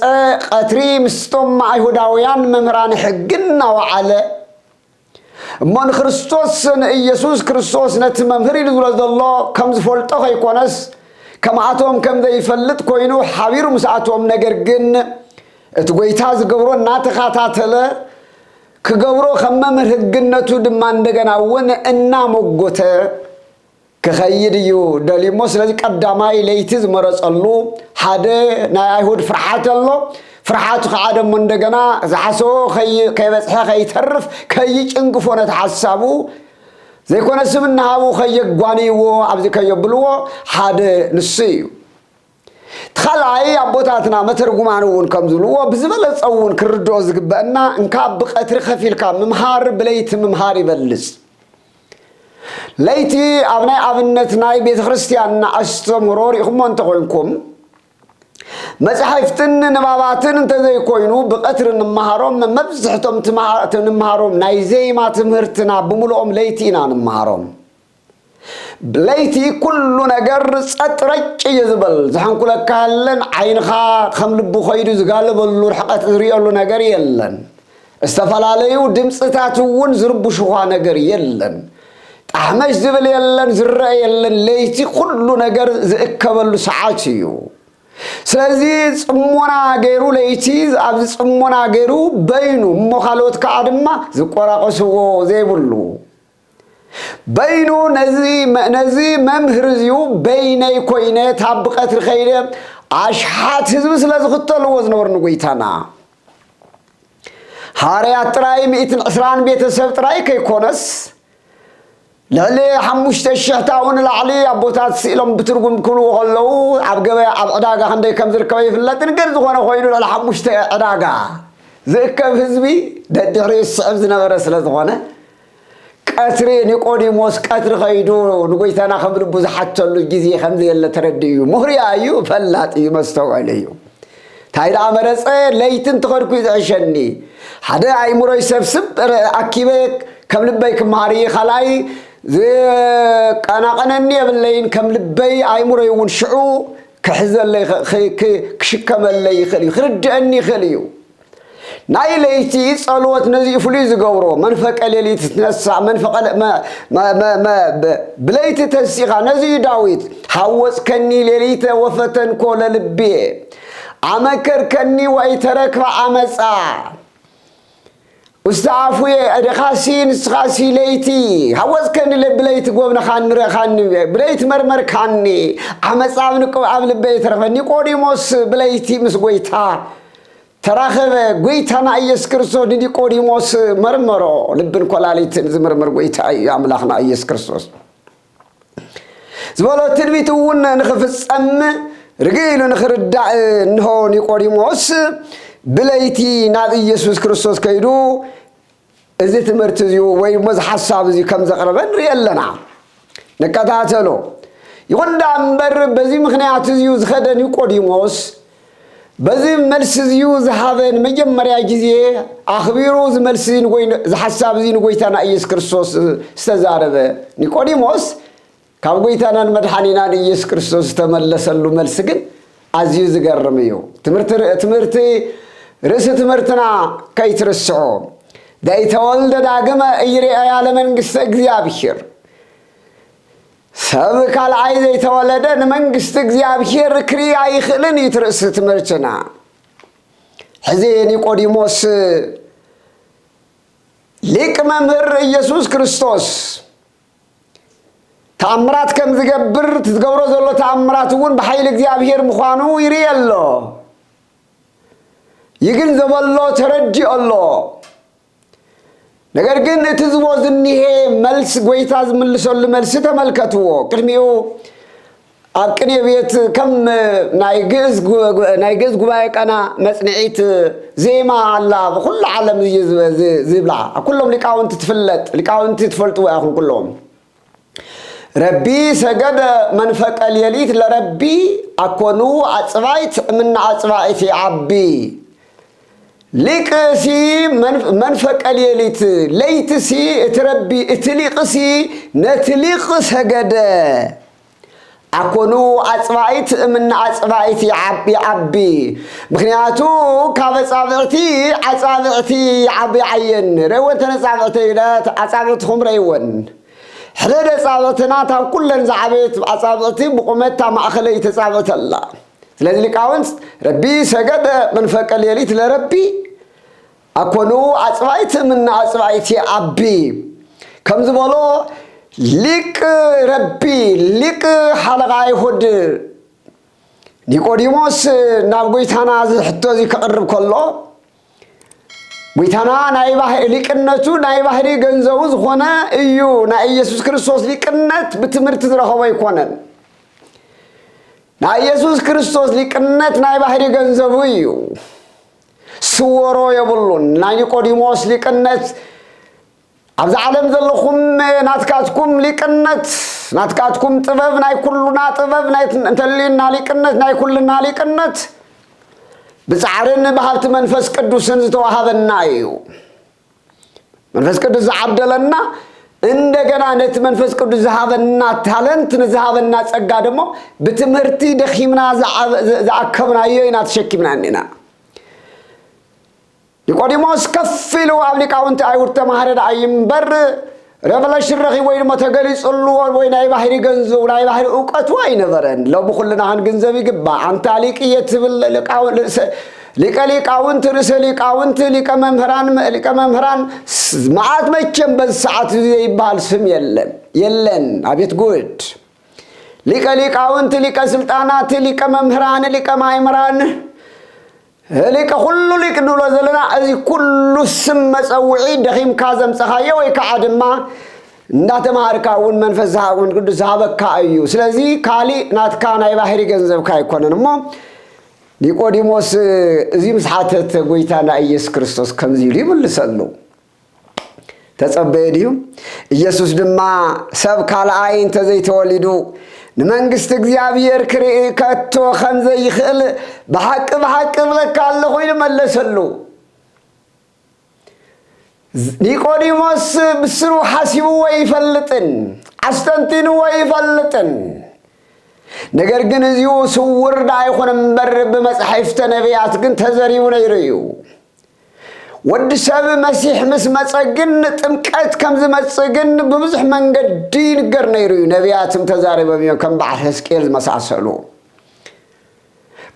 قتري مستم ايهوداويان ممران حقنا وعلى من خريستوس يسوع كريستوس نتممهري لذلك الله كم زفولته يكونس كما عتهم كم ذا يفلت كوينو حبير مساعتهم نجرجن تقويتاز جبرو ناتخاتات له كجبرو خممر الجنة دمان دجنا ون إننا مجوته كخيريو دليموس الذي قدامي ليتز مرس الله حدا نايهود فرحات الله ፍርሓቱ ከዓ ደሞ እንደገና ዝሓሰቦ ከይበፅሐ ከይተርፍ ከይጭንቅፎ ነቲ ሓሳቡ ዘይኮነ ስም እናሃቡ ከየጓንይዎ ኣብዚ ከየብልዎ ሓደ ንሱ እዩ ተኻልኣይ ኣቦታትና መተርጉማን እውን ከም ዝብልዎ ብዝበለፀ እውን ክርድኦ ዝግበአና እንካ ብቀትሪ ከፊልካ ምምሃር ብለይቲ ምምሃር ይበልፅ ለይቲ ኣብ ናይ ኣብነት ናይ ቤተ ክርስቲያንና ኣስተምህሮ ሪኢኹሞ እንተኮይንኩም መጽሐፍትን ንባባትን እንተዘይኮይኑ ብቀትሪ እንመሃሮም መብዝሕቶም እንመሃሮም ናይ ዜማ ትምህርትና ብምልኦም ለይቲ ኢና እንመሃሮም ለይቲ ኩሉ ነገር ጸጥ ረጭ ይዝበል ዝሓንኩለካ ያለን ዓይንኻ ከም ልቡ ኸይዱ ዝጋለበሉ ርሕቐት ዝሪእሉ ነገር የለን እስተፈላለዩ ድምፅታት እውን ዝርብሽኻ ነገር የለን ጣሕመሽ ዝብል የለን ዝረአ የለን ለይቲ ኩሉ ነገር ዝእከበሉ ሰዓት እዩ ስለዚ ጽሞና ገይሩ ለይቲ ኣብዚ ጽሞና ገይሩ በይኑ እሞ ካልኦት ከዓ ድማ ዝቆራቆስዎ ዘይብሉ በይኑ ነዚ መምህር እዚኡ በይነይ ኮይነ ታብ ቀትሪ ኸይደ ኣሽሓት ህዝቢ ስለ ዝኽተልዎ ዝነበሩ ንጎይታና ሃርያት ጥራይ 120 ቤተሰብ ጥራይ ከይኮነስ ልዕሊ 5,000 ታውን ላዕሊ ኣቦታት ስኢሎም ብትርጉም ክብልዎ ከለዉ ኣብ ገበያ ኣብ ዕዳጋ ክንደይ ከም ዝርከበ ይፍለጥን ግን ዝኾነ ኮይኑ ልዕሊ 5 ዕዳጋ ዝእከብ ህዝቢ ደድሕሪ ዝስዕብ ዝነበረ ስለ ዝኾነ ቀትሪ ኒቆዲሞስ ቀትሪ ኸይዱ ንጎይታና ከም ልቡ ዝሓተሉ ግዜ ከምዚ የለ ተረድኡ እዩ ምሁርያ እዩ ፈላጥ እዩ መስተውዕል እዩ እንታይ ደኣ መረፀ ለይትን ተኸድኩ ይዝዕሸኒ ሓደ ኣይሙሮይ ሰብስብ ኣኪበ ከም ልበይ ክመሃር እየ ካልኣይ ቀናቀነኒ የብለይን ከም ልበይ ኣይሙሮይ እውን ሽዑ ክሕዘለይ ክሽከመለይ ይኽእል እዩ ክርድአኒ ይኽእል እዩ ናይ ለይቲ ጸሎት ነዚ ፍሉይ ዝገብሮ መንፈቀ ሌሊት ትነሳእ ብለይቲ ተንሲኻ ነዚ ዳዊት ሃወፅከኒ ሌሊተ ወፈተንኮ ለልቤ ኣመከርከኒ ወይተረክበ ዓመፃ ውስተዓፉየ እድኻሲ ንስኻሲ ለይቲ ሃወፅከኒ ብለይቲ ጎብነኻኒ ንረኻኒ ብለይቲ መርመርካኒ ዓመፃ ኣብ ልበይ ተረኽበ ኒቆዲሞስ ብለይቲ ምስ ጎይታ ተራኸበ ጎይታና ኢየሱስ ክርስቶስ ኒቆዲሞስ መርመሮ ልብን ኮላሊትን ዝምርምር ጎይታ እዩ ኣምላኽና ኢየሱስ ክርስቶስ ዝበሎ ትንቢት እውን ንኽፍጸም ርግኢሉ ንኽርዳእ እንሆ ኒቆዲሞስ ብለይቲ ናብ ኢየሱስ ክርስቶስ ከይዱ እዚ ትምህርቲ እዚኡ ወይ ድማ ሓሳብ እዚ ከም ዘቕረበ ንሪኢ ኣለና ንከታተሎ ይኹን ዳ እምበር በዚ ምክንያት እዚኡ ዝኸደ ኒቆዲሞስ በዚ መልስ እዚኡ ዝሃበን መጀመርያ ጊዜ ኣኽቢሩ ዝመልስ ዝሓሳብ እዚ ንጎይታና ኢየሱስ ክርስቶስ ዝተዛረበ ኒቆዲሞስ ካብ ጎይታናን መድሓኒናን ኢየሱስ ክርስቶስ ዝተመለሰሉ መልሲ ግን ኣዝዩ ዝገርም እዩ ትምህርቲ ርእሲ ትምህርትና ከይትርስዖ ዘይተወልደ ዳግመ እይርአያ ለመንግስተ እግዚአብሔር ሰብ ካልኣይ ዘይተወለደ ንመንግስቲ እግዚአብሔር ክሪእ ኣይኽእልን እዩ ርእሲ ትምህርትና ሕዚ ኒቆዲሞስ ሊቅ መምህር ኢየሱስ ክርስቶስ ተኣምራት ከም ዝገብር ትዝገብሮ ዘሎ ተኣምራት እውን ብሓይሊ እግዚአብሔር ምዃኑ ይርኢ ኣሎ ይግንዘበሎ ተረዲኡ ኣሎ ነገር ግን እቲ ዝቦ ዝኒሄ መልስ ጎይታ ዝምልሰሉ መልሲ ተመልከትዎ ቅድሚኡ ኣብ ቅኔ ቤት ከም ናይ ግእዝ ጉባኤ ቀና መጽንዒት ዜማ ኣላ ብኩሉ ዓለም ዝብላ ኩሎም ሊቃውንቲ ትፍለጥ ሊቃውንቲ ትፈልጥዎ ኢኹም ኩሎም ረቢ ሰገደ መንፈቀ ሌሊት ለረቢ ኣኮኑ ኣጽባይት እምና ኣጽባይት ዓቢ ሊቅሲ መንፈቀ ሌሊት ለይትሲ እትረቢ እትሊቅሲ ነትሊቅ ሰገደ ኣኮኑ ኣጽባይት እምና ኣጽባይት ዓቢ ምክንያቱ ካብ ኣጻብዕቲ ዓቢ ዓየን ረወን ተነጻብዕቲ ኣጻብዕትኩም ረይወን ሕደደ ጻብዕትና ታብ ኩለን ዝዓበየት ኣጻብዕቲ ብቁመታ ማእኸለይ ተጻብዕት ኣላ ስለዚ ሊቃውንት ረቢ ሰገደ መንፈቀ ሌሊት ለረቢ ኣኮኑ ኣጽባይት እምና ኣጽባይት ዓቢ ከም ዝበሎ ሊቅ ረቢ ሊቅ ሓለቓ ይሁድ ኒቆዲሞስ ናብ ጎይታና ዝሕቶ እዚ ከቅርብ ከሎ ጎይታና ናይ ባህሪ ሊቅነቱ ናይ ባህሪ ገንዘቡ ዝኾነ እዩ ናይ ኢየሱስ ክርስቶስ ሊቅነት ብትምህርቲ ዝረኸቦ ይኮነን ናይ ኢየሱስ ክርስቶስ ሊቅነት ናይ ባህሪ ገንዘቡ እዩ ስወሮ የብሉን ናይ ኒቆዲሞስ ሊቅነት ኣብዚ ዓለም ዘለኹም ናትካትኩም ሊቅነት ናትካትኩም ጥበብ ናይ ኩሉና ጥበብ ናይ እንተሊና ሊቅነት ናይ ኩሉና ሊቅነት ብጻዕርን በሃብቲ መንፈስ ቅዱስን ዝተዋሃበና እዩ መንፈስ ቅዱስ ዝዓደለና እንደገና ነቲ መንፈስ ቅዱስ ዝሃበና ታለንት ዝሃበና ጸጋ ደግሞ ብትምህርቲ ደኺምና ዝኣከብናዮ ኢና ተሸኪምናኒና ኒቆዲሞስ ከፊሉ ኣብ ሊቃውንቲ አይሁድ ተማሃረ እምበር ረቨሌሽን ረኺቦ ወይ ድማ ተገሊጹሉ ወይ ናይ ባህሪ ገንዘቡ ናይ ባህሪ እውቀቱ ኣይነበረን ሎብ ኩልና ክንግንዘብ ይግባእ ኣንታ ሊቅ የትብል ሊቀ ሊቃውንቲ ርእሰ ሊቃውንቲ ሊቀ መምህራን መዓት መቸም በዚ ሰዓት ይበሃል ስም የለን አቤት ጉድ ሊቀ ሊቃውንቲ ሊቀ ስልጣናት ሊቀ መምህራን ሊቀ ማእምራን ሊቀ ኩሉ ሊቅ ንብሎ ዘለና እዚ ኩሉ ስም መፀውዒ ደኺምካ ዘምፀኻዮ ወይ ከዓ ድማ እንዳተማሃርካ እውን መንፈስ ዝሃቡን ቅዱስ ዝሃበካ እዩ ስለዚ ካሊእ ናትካ ናይ ባህሪ ገንዘብካ ኣይኮነን እሞ ኒቆዲሞስ እዚ ምስሓተት ጎይታና ኢየሱስ ክርስቶስ ከምዚ ኢሉ ይምልሰሉ ተጸበየ ድዩ ኢየሱስ ድማ ሰብ ካልኣይ እንተዘይተወሊዱ ንመንግስት እግዚአብሔር ክርኢ ከቶ ከምዘይኽእል በሐቅ ብለካ ኣለኹ ኢሉ መለሰሉ ኒቆዲሞስ ብስሩ ሓሲቡ ወይፈልጥን አስተንቲኑ ወይፈልጥን ነገር ግን እዚሁ ስውር ዳይኾነ እምበር ብመጽሐፍተ ነቢያት ግን ተዘሪቡ ነይሩ እዩ ወዲ ሰብ መሲሕ ምስ መጸግን ጥምቀት ከም ዝመጽግን በብዙሕ መንገዲ ይንገር ነይሩ እዩ ነቢያትም ተዛሪቦም ከም በዓል ሕዝቅኤል ዝመሳሰሉ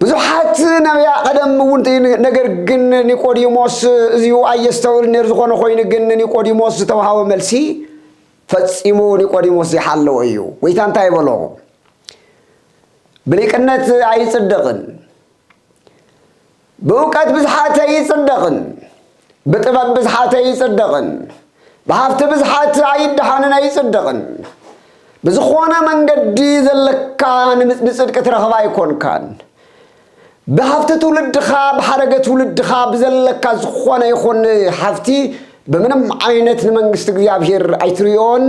ብዙሓት ነቢያ ቀደም እውን ነገር ግን ኒቆዲሞስ እዚሁ ኣየስተውል ነይሩ ዝኾነ ኮይኑ ግን ኒቆዲሞስ ዝተዋሃበ መልሲ ፈጺሙ ኒቆዲሞስ ይሓለወ እዩ ወይታ እንታይ ይበሎ ብሊቅነት ኣይጽድቕን ብእውቀት ብዝሓተ ይጽድቕን بطبب بزحاته يصدقن بحفت بزحات عيدحانن يصدقن بزخونه منقدي زلكان بصدق ترخبا يكون كان بحفت تولدخا بحرقه تولدخا بزلكا زخونه يكون حفتي بمنم عينت لمنغست እግዚአብሔር አይትሪዮን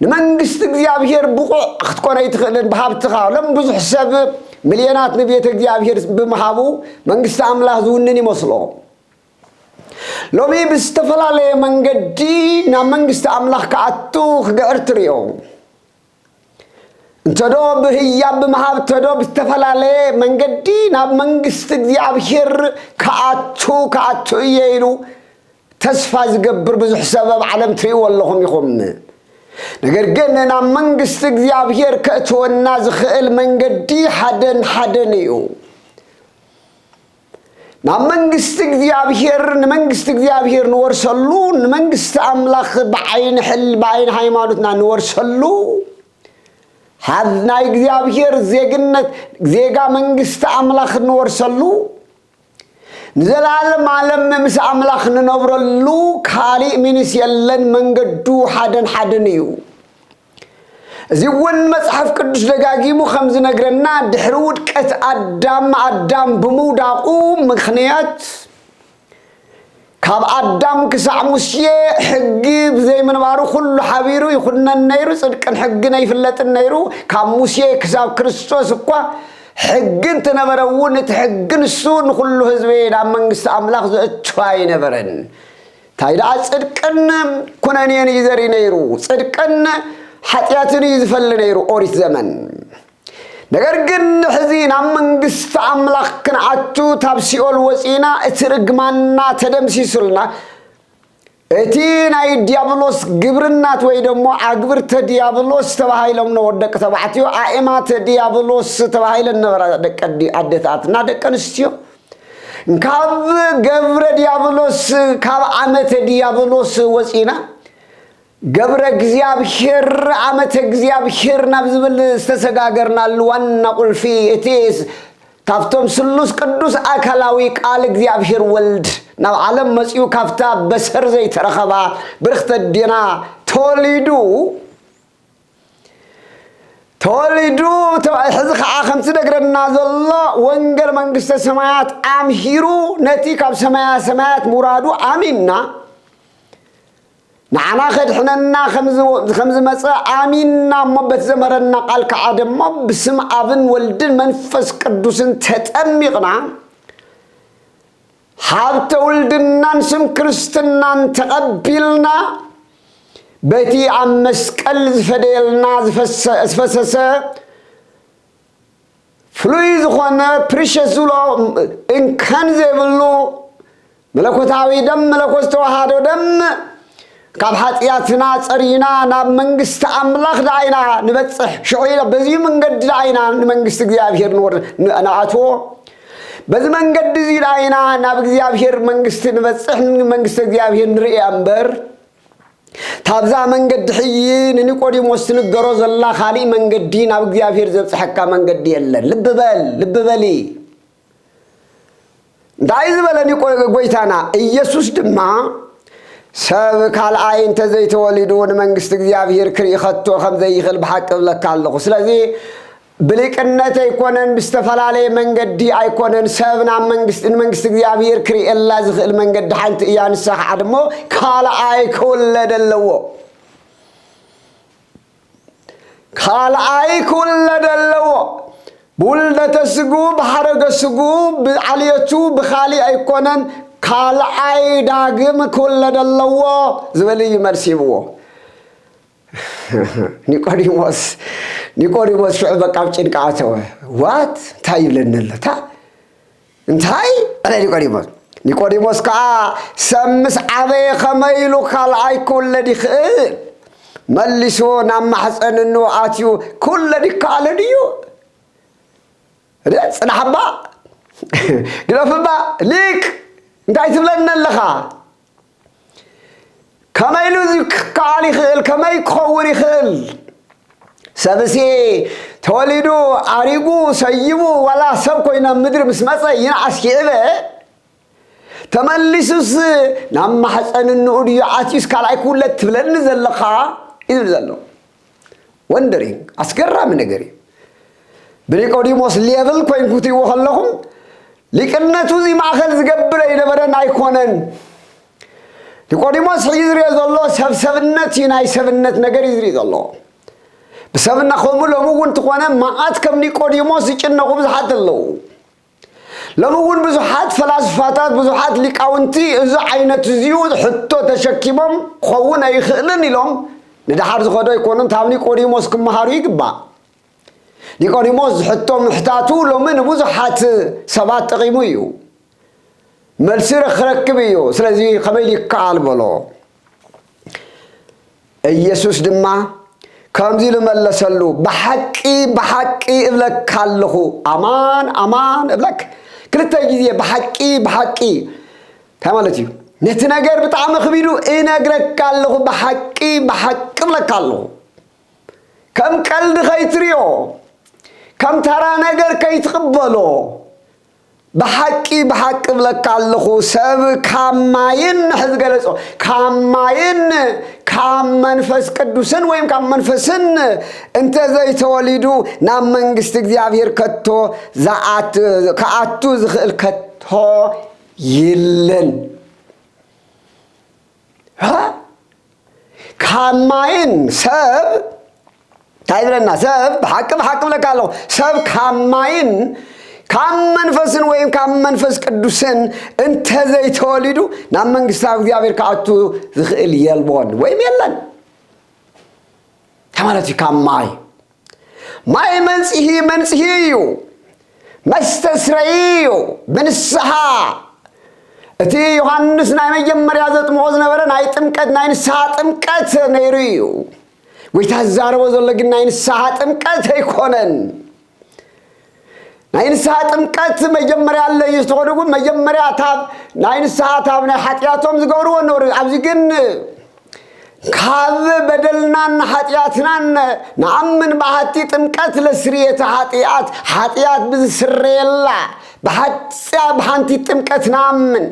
ለመንግስት እግዚአብሔር ብቁዕ ክትኮን አይትخلن بحفتخا لم ብዙሕ ሰብ ሚሊዮናት ንቤተ እግዚአብሔር በመሃቡ መንግስት አምላክ ዝውንን ይመስሎ لومي بستفلالي منقدي نا منقست أملاك كأتو خقرتريو انتدو بهياب مهاب تدو بستفلالي منقدي نا منقست እግዚአብሔር كأتو ييلو تسفاز قبر بزح سبب عالم تريو واللهم يخم نقر قلنا منقست እግዚአብሔር كأتو الناز خيل منقدي حدن يو نمنجست እግዚአብሔር نمنجست እግዚአብሔር نورسلو نمنجست أملاك بعين حل بعين ሃይማኖትና نورسلو هذا እግዚአብሔር زيجنت زيجا منجست أملاك نورسلو نزلالم عالم مس أملاك ننورلو كاري منس يلن منجدو حدن زيون مصحف قدس دغاغيمو خمس نغرنا دحرود قت ادم بموداقو مخنيات كاب ادم كسع موسى حق زي منبارو كل حبيرو يخنا النيرو صدقن حقنا يفلط النيرو كاب موسى كساب كريستوس اكو حقن تنبرون تحقن السون كل حزبين منغست املاك زچواي نبرن تايدا صدقن كنانين يزري نيرو صدقن حتياتني يزفل نيرو أوريت زمن نقر قن حزين منقست أملاك كنعتو تابسيول وسينا اترقمانا تدمسي سلنا اتينا ديابلوس قبرنات ويدمو عقبرت ديابلوس تبهاي لهم نودك تبعتيو آئمات ديابلوس تبهاي لنورا دك عدتاتنا دك نستيو كاب قبر ديابلوس كاب عمت ديابلوس وسينا ገብረ እግዚአብሔር ዓመተ እግዚአብሔር ናብ ዝብል ዝተሰጋገርናሉ ዋና ቁልፊ እቲስ ካብቶም ስሉስ ቅዱስ አካላዊ ቃል እግዚአብሔር ወልድ ናብ ዓለም መጽኡ ካፍታ በሰር ዘይተረኸባ ብርክተ ዲና ተወሊዱ ሕዚ ከዓ ከምቲ ነግረና ዘሎ ወንጌል መንግስተ ሰማያት አምሂሩ ነቲ ካብ ሰማያት ሙራዱ አሚንና ንዓና ኸድሕነና ከምዝ መፀ አሚንና ሞበት ዘመረና ቃል ከዓ ደሞ ብስም አብን ወልድን መንፈስ ቅዱስን ተጠሚቕና ሃብተ ውልድናን ስም ክርስትናን ተቐቢልና በቲ ኣብ መስቀል ዝፈደየልና ዝፈሰሰ ፍሉይ ዝኾነ ፕሪሸስ ዝብሎ እንከን ዘይብሉ መለኮታዊ ደም መለኮት ተዋሃዶ ደም ካብ ኃጢአትና ጸሪና ናብ መንግስት አምላኽ ዳይና ንበጽሕ ሽዑይና በዚህ መንገድ ዳይና ንመንግስት እግዚአብሔር ንአቶ በዚህ መንገድ ዚ ዳይና ናብ እግዚአብሔር መንግስት ንበጽሕ መንግስት እግዚአብሔር ንርኢ እምበር ታብዛ መንገድ ሕይ ንኒቆዲሞስ ንገሮ ዘላ ኻሊ መንገዲ ናብ እግዚአብሔር ዘብጽሐካ መንገዲ የለን ልብ በሊ ዳይ ዝበለኒ ጎይታና ኢየሱስ ድማ ሰብ ካልአይ እንተ ዘይተወሊዱ ንመንግስት እግዚአብሔር ክሪኸቶ ከም ዘይኽእል በሐቅ ብለካ ኣለኹ ስለዚ ብሊቅነት ኣይኮነን ብዝተፈላለየ መንገዲ ኣይኮነን ሰብ ናብ መንግስት እግዚአብሔር ክሪኤላ ዝኽእል መንገዲ ሓንቲ እያ ንሳ ከዓ ድሞ ካልአይ ክውለድ ኣለዎ ብውልደተ ስጉ ብሓረገ ስጉ ብዓልየቱ ብኻሊእ ኣይኮነን ካልአይ ዳግም ክውለድ ኣለዎ ዝበል እዩ መልሲ ይብዎ ኒቆዲሞስ ሽዑ በቃ ጭንቃ አተወ ዋት እንታይ ይብለኒ ኣለታ እንታይ አለ ኒቆዲሞስ ከዓ ሰብ ምስ ዓበየ ከመይ ኢሉ ካልአይ ክውለድ ይኽእል መሊሱ ናብ ማሕፀን ንኣትዩ ክውለድ ይከኣል ድዩ ጽናሕባ ግለፍባ ሊቅ እንታይ ትብለኒ ኣለኻ ከመይ ኢሉ ክከኣል ይኽእል ከመይ ክኸውን ይኽእል ሰብሲ ተወሊዱ አሪጉ ሰይቡ ዋላ ሰብ ኮይና ምድሪ ምስ መፀ ይንዓስ ይዕበ ተመሊሱስ ናብ ማሕፀን ንኡድዩ ኣትዩስ ካልኣይ ክውለድ ትብለኒ ዘለኻ ይብል ዘሎ ወንደሪንግ ኣስገራሚ ነገር እዩ ብኒቆዲሞስ ሌብል ኮይንኩ ትይዎ ከለኹም ሊቅነቱ እዚ ማእኸል ዝገብረ ይነበረን ኣይኮነን ኒቆዲሞስ ይዝሪኦ ዘሎ ሰብሰብነት ናይ ሰብነት ነገር ይዝሪኦ ዘሎ ብሰብና ኸሙ ለሙውን ትኾነ ማዓት ከም ኒቆዲሞስ ይጭነቁ ብዙሓት ኣለዉ ለሙውን ብዙሓት ፈላስፋታት ብዙሓት ሊቃውንቲ እዚ ዓይነት እዚኡ ሕቶ ተሸኪሞም ክኸውን ኣይኽእልን ኢሎም ንድሓር ዝኸዶ ኣይኮኑን ታብ ኒቆዲሞስ ክመሃሩ ይግባእ ኒቆዲሞስ ሕቶ ምሕታቱ ሎሚ ንብዙሓት ሰባት ጠቒሙ እዩ መልሲ ክረክብ እዩ ስለዚ ከመይ ይከኣል በሎ ኢየሱስ ድማ ከምዚ ልመለሰሉ በሐቂ እብለካ ኣለኹ አማን እብለክ ክልተ ጊዜ በሐቂ እንታይ ማለት እዩ ነቲ ነገር ብጣዕሚ ክቢዱ እነግረካ ኣለኹ በሐቂ እብለካ ኣለኹ ከም ቀልዲ ከይትሪኦ ከም ተራ ነገር ከይትቕበሎ በሐቂ እብለካ ኣለኹ ሰብ ካብ ማይን ሕዝ ገለጾ ካብ ማይን ካብ መንፈስ ቅዱስን ወይም ካብ መንፈስን እንተ ዘይተወሊዱ ናብ መንግስት እግዚአብሔር ከቶ ከኣቱ ዝኽእል ከቶ የለን ካብ ማይን ሰብ እንታይ ይብለና ሰብ በሐቂ እብለካ ኣለኹ ሰብ ካብ ማይን ካብ መንፈስን ወይም ካብ መንፈስ ቅዱስን እንተ ዘይተወሊዱ ናብ መንግስት እግዚአብሔር ከኣቱ ዝኽእል የልቦን ወይም የለን ተማለት ካብ ማይ መንጽሂ እዩ መስተስረይ እዩ ብንስሓ እቲ ዮሐንስ ናይ መጀመርያ ዘጥምቆ ዝነበረ ናይ ጥምቀት ናይ ንስሓ ጥምቀት ነይሩ እዩ ጎይታ ዝዛረቦ ዘሎ ግን ናይ ንስሓ ጥምቀት ኣይኮነን ናይ ንስሓ ጥምቀት መጀመርያ አለ ይስተኸደጉ መጀመርያ ታብ ናይ ንስሓ ታብ ናይ ኃጢአቶም ዝገብርዎ ነበሩ ኣብዚ ግን ካብ በደልናን ሓጢአትናን ንኣምን ባህቲ ጥምቀት ለስርየተ ሓጢአት ብዝስረየላ ብሓንቲ ጥምቀት ንኣምን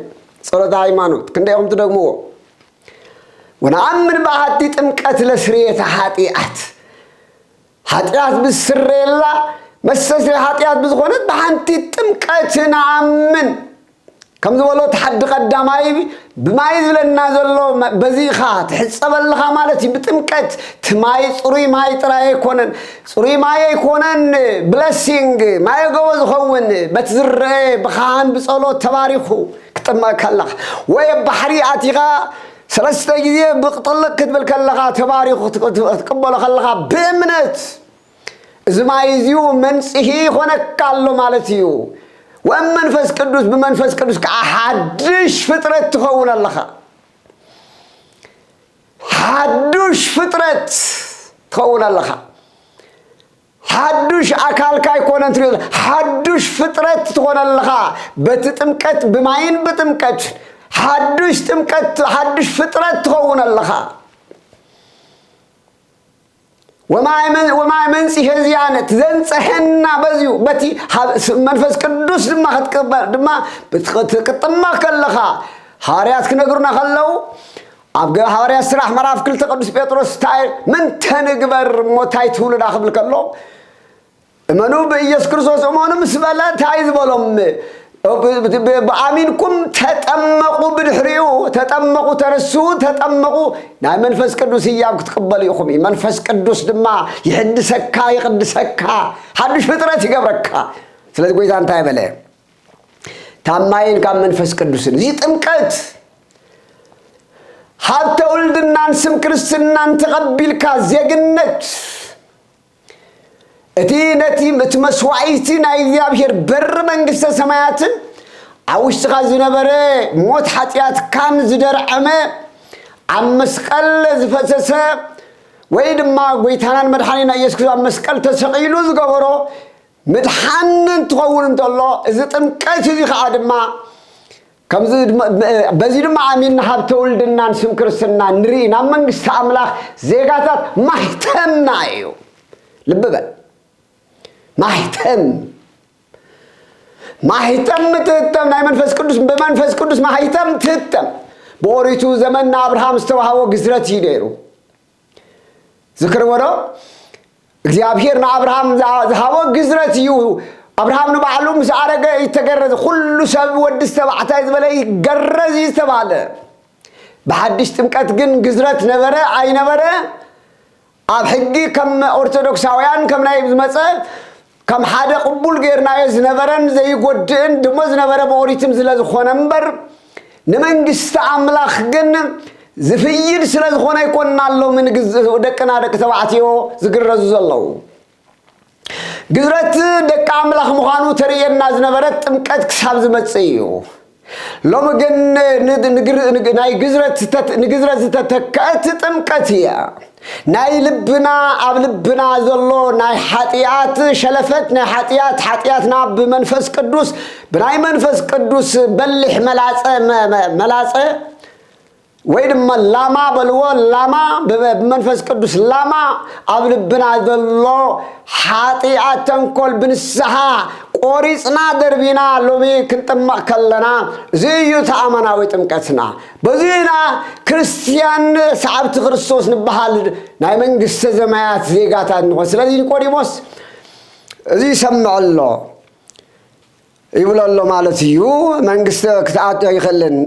ጸሎተ ሃይማኖት ክንደይኹም ትደግምዎ ወንኣምን ባህቲ ጥምቀት ለስርየተ ሓጢአት ብዝስረየላ መሰስሪ ሓጢአት ብዝኾነት ብሓንቲ ጥምቀት ንኣምን ከም ዝበሎ ተሓዲ ቀዳማይ ብማይ ዝብለና ዘሎ በዚኻ ትሕፀበልኻ ማለት እዩ ብጥምቀት ትማይ ጽሩይ ማይ ጥራይ ኣይኮነን ጽሩይ ማይ ኣይኮነን ብለሲንግ ማይ ገቦ ዝኸውን በቲ ዝረአ ብኻህን ብጸሎት ተባሪኹ ክጥመቕ ከለኻ ወይ ባሕሪ ኣቲኻ ሰለስተ ግዜ ብቕጥልቅ ክትብል ከለኻ ተባሪኹ ክትቅበሎ ከለኻ ብእምነት እዚ ማይ እዚኡ መንጽሂ ይኾነካ ኣሎ ማለት እዩ ወመንፈስ ቅዱስ በመንፈስ ቅዱስ ከሐድሽ ፍጥረት ትኸውን ኣለኻ حدوش فطرت تكون الله حدوش أكلك يكون أنت حدوش فطرت تكون الله بتتمكت بماين بتمكت حدوش تمكت حدوش فطرت تكون الله وما يمنسي هزيانة زنسهنا بزيو بتي منفس كدوس دما خدكبر دما بتقطما كلها حاريات كنقرنا خلو أبغى حاريات سراح مراف كل تقدس بيتروس تاي من تنقبر موتاي تقول داخل كلو منو بيجس كرسوس أمانو مسبلا تايز بولم بأمينكم تتأمقوا بالحريو تتأمقوا ترسو تتأمقوا نعم منفس قدوس إياك تقبل يخمي منفس قدوس دما يحدثك يقدسك حدش فطرة يقبرك سلسل قويت أنت يبلي تامين كام منفس قدوس زيت امكت حتى ولدنا نسم كريستنا تقبلك زيقنت أتي متمسوعيتي نايذيا بير بر منقسة سماياتن عوش تغازنا بري موت حتيات كان زدر عمي عم مسقل زفسسة ويد ما قويتانا مدحانينا يسكسو عم مسقل تسقيلو زقبرو مدحانن تغول انت الله إذا تنكيت ذي خادما كم بزيد ما عمين حاب تولدنا نسم كرسنا نرينا منقسة عملاق زيقاتات محتمنا ايو لببال ما يتم تتم ناي منفس قدوس بمنفس قدوس ما يتم تتم بوريتو زمن ابراهام استوى غزرت يديرو ذكر ورا እግዚአብሔርና አብርሃም ዘሃቦ ግዝረት እዩ አብርሃም ነው ባዓሉም ዘአረገ ይተገረዘ ሁሉ ሰብ ወድስ ተባዕታይ ዝበለይ ገረዝ ይተባለ በሐዲስ ጥምቀት ግን ግዝረት ነበረ አይነበረ ኣብ ሕጊ ከም ኦርቶዶክሳውያን ከም ናይ ዝመጸ كم حدا قبول غيرنا يزنبرن زي قدن دمو زنبر بوريتم زلا زخونه امبر نمنግስት አምላክ ግን ዝፍይድ ስለ ዝኾነ ይቆናለው ምን ደቀና ደቀ ተባዕትዮ ዝግረዙ ዘለው ግዝረት ደቀ አምላክ መኻኑ ተሪየና ዝነበረት ጥምቀት ክሳብ ዝመጽዩ ሎም ግን ናይ ግዝረት ተተከት ጥምቀትያ ناي لبنا أب لبنا زلو ناي حاتيات شلفت ناي حاتيات ناب بمنفس قدوس بناي منفس قدوس بلح ملاصة ويد ما لاما بلو لاما بمنفس قدوس لاما أب لبنا زلو حاتيات تنكل بنسها قريصنا دربينا لومي كنتما كلنا زيو تامنا ويتمكتنا بزينا كريستيان صعبت ክርስቶስ نبحال ناي منግስተ ሰማያት ዜጋታት ነው ስለዚህ ኒቆዲሞስ እዚ ሰምዕ ኣሎ ይብላል ማለት እዩ መንግስተ ክታአት ይኸለን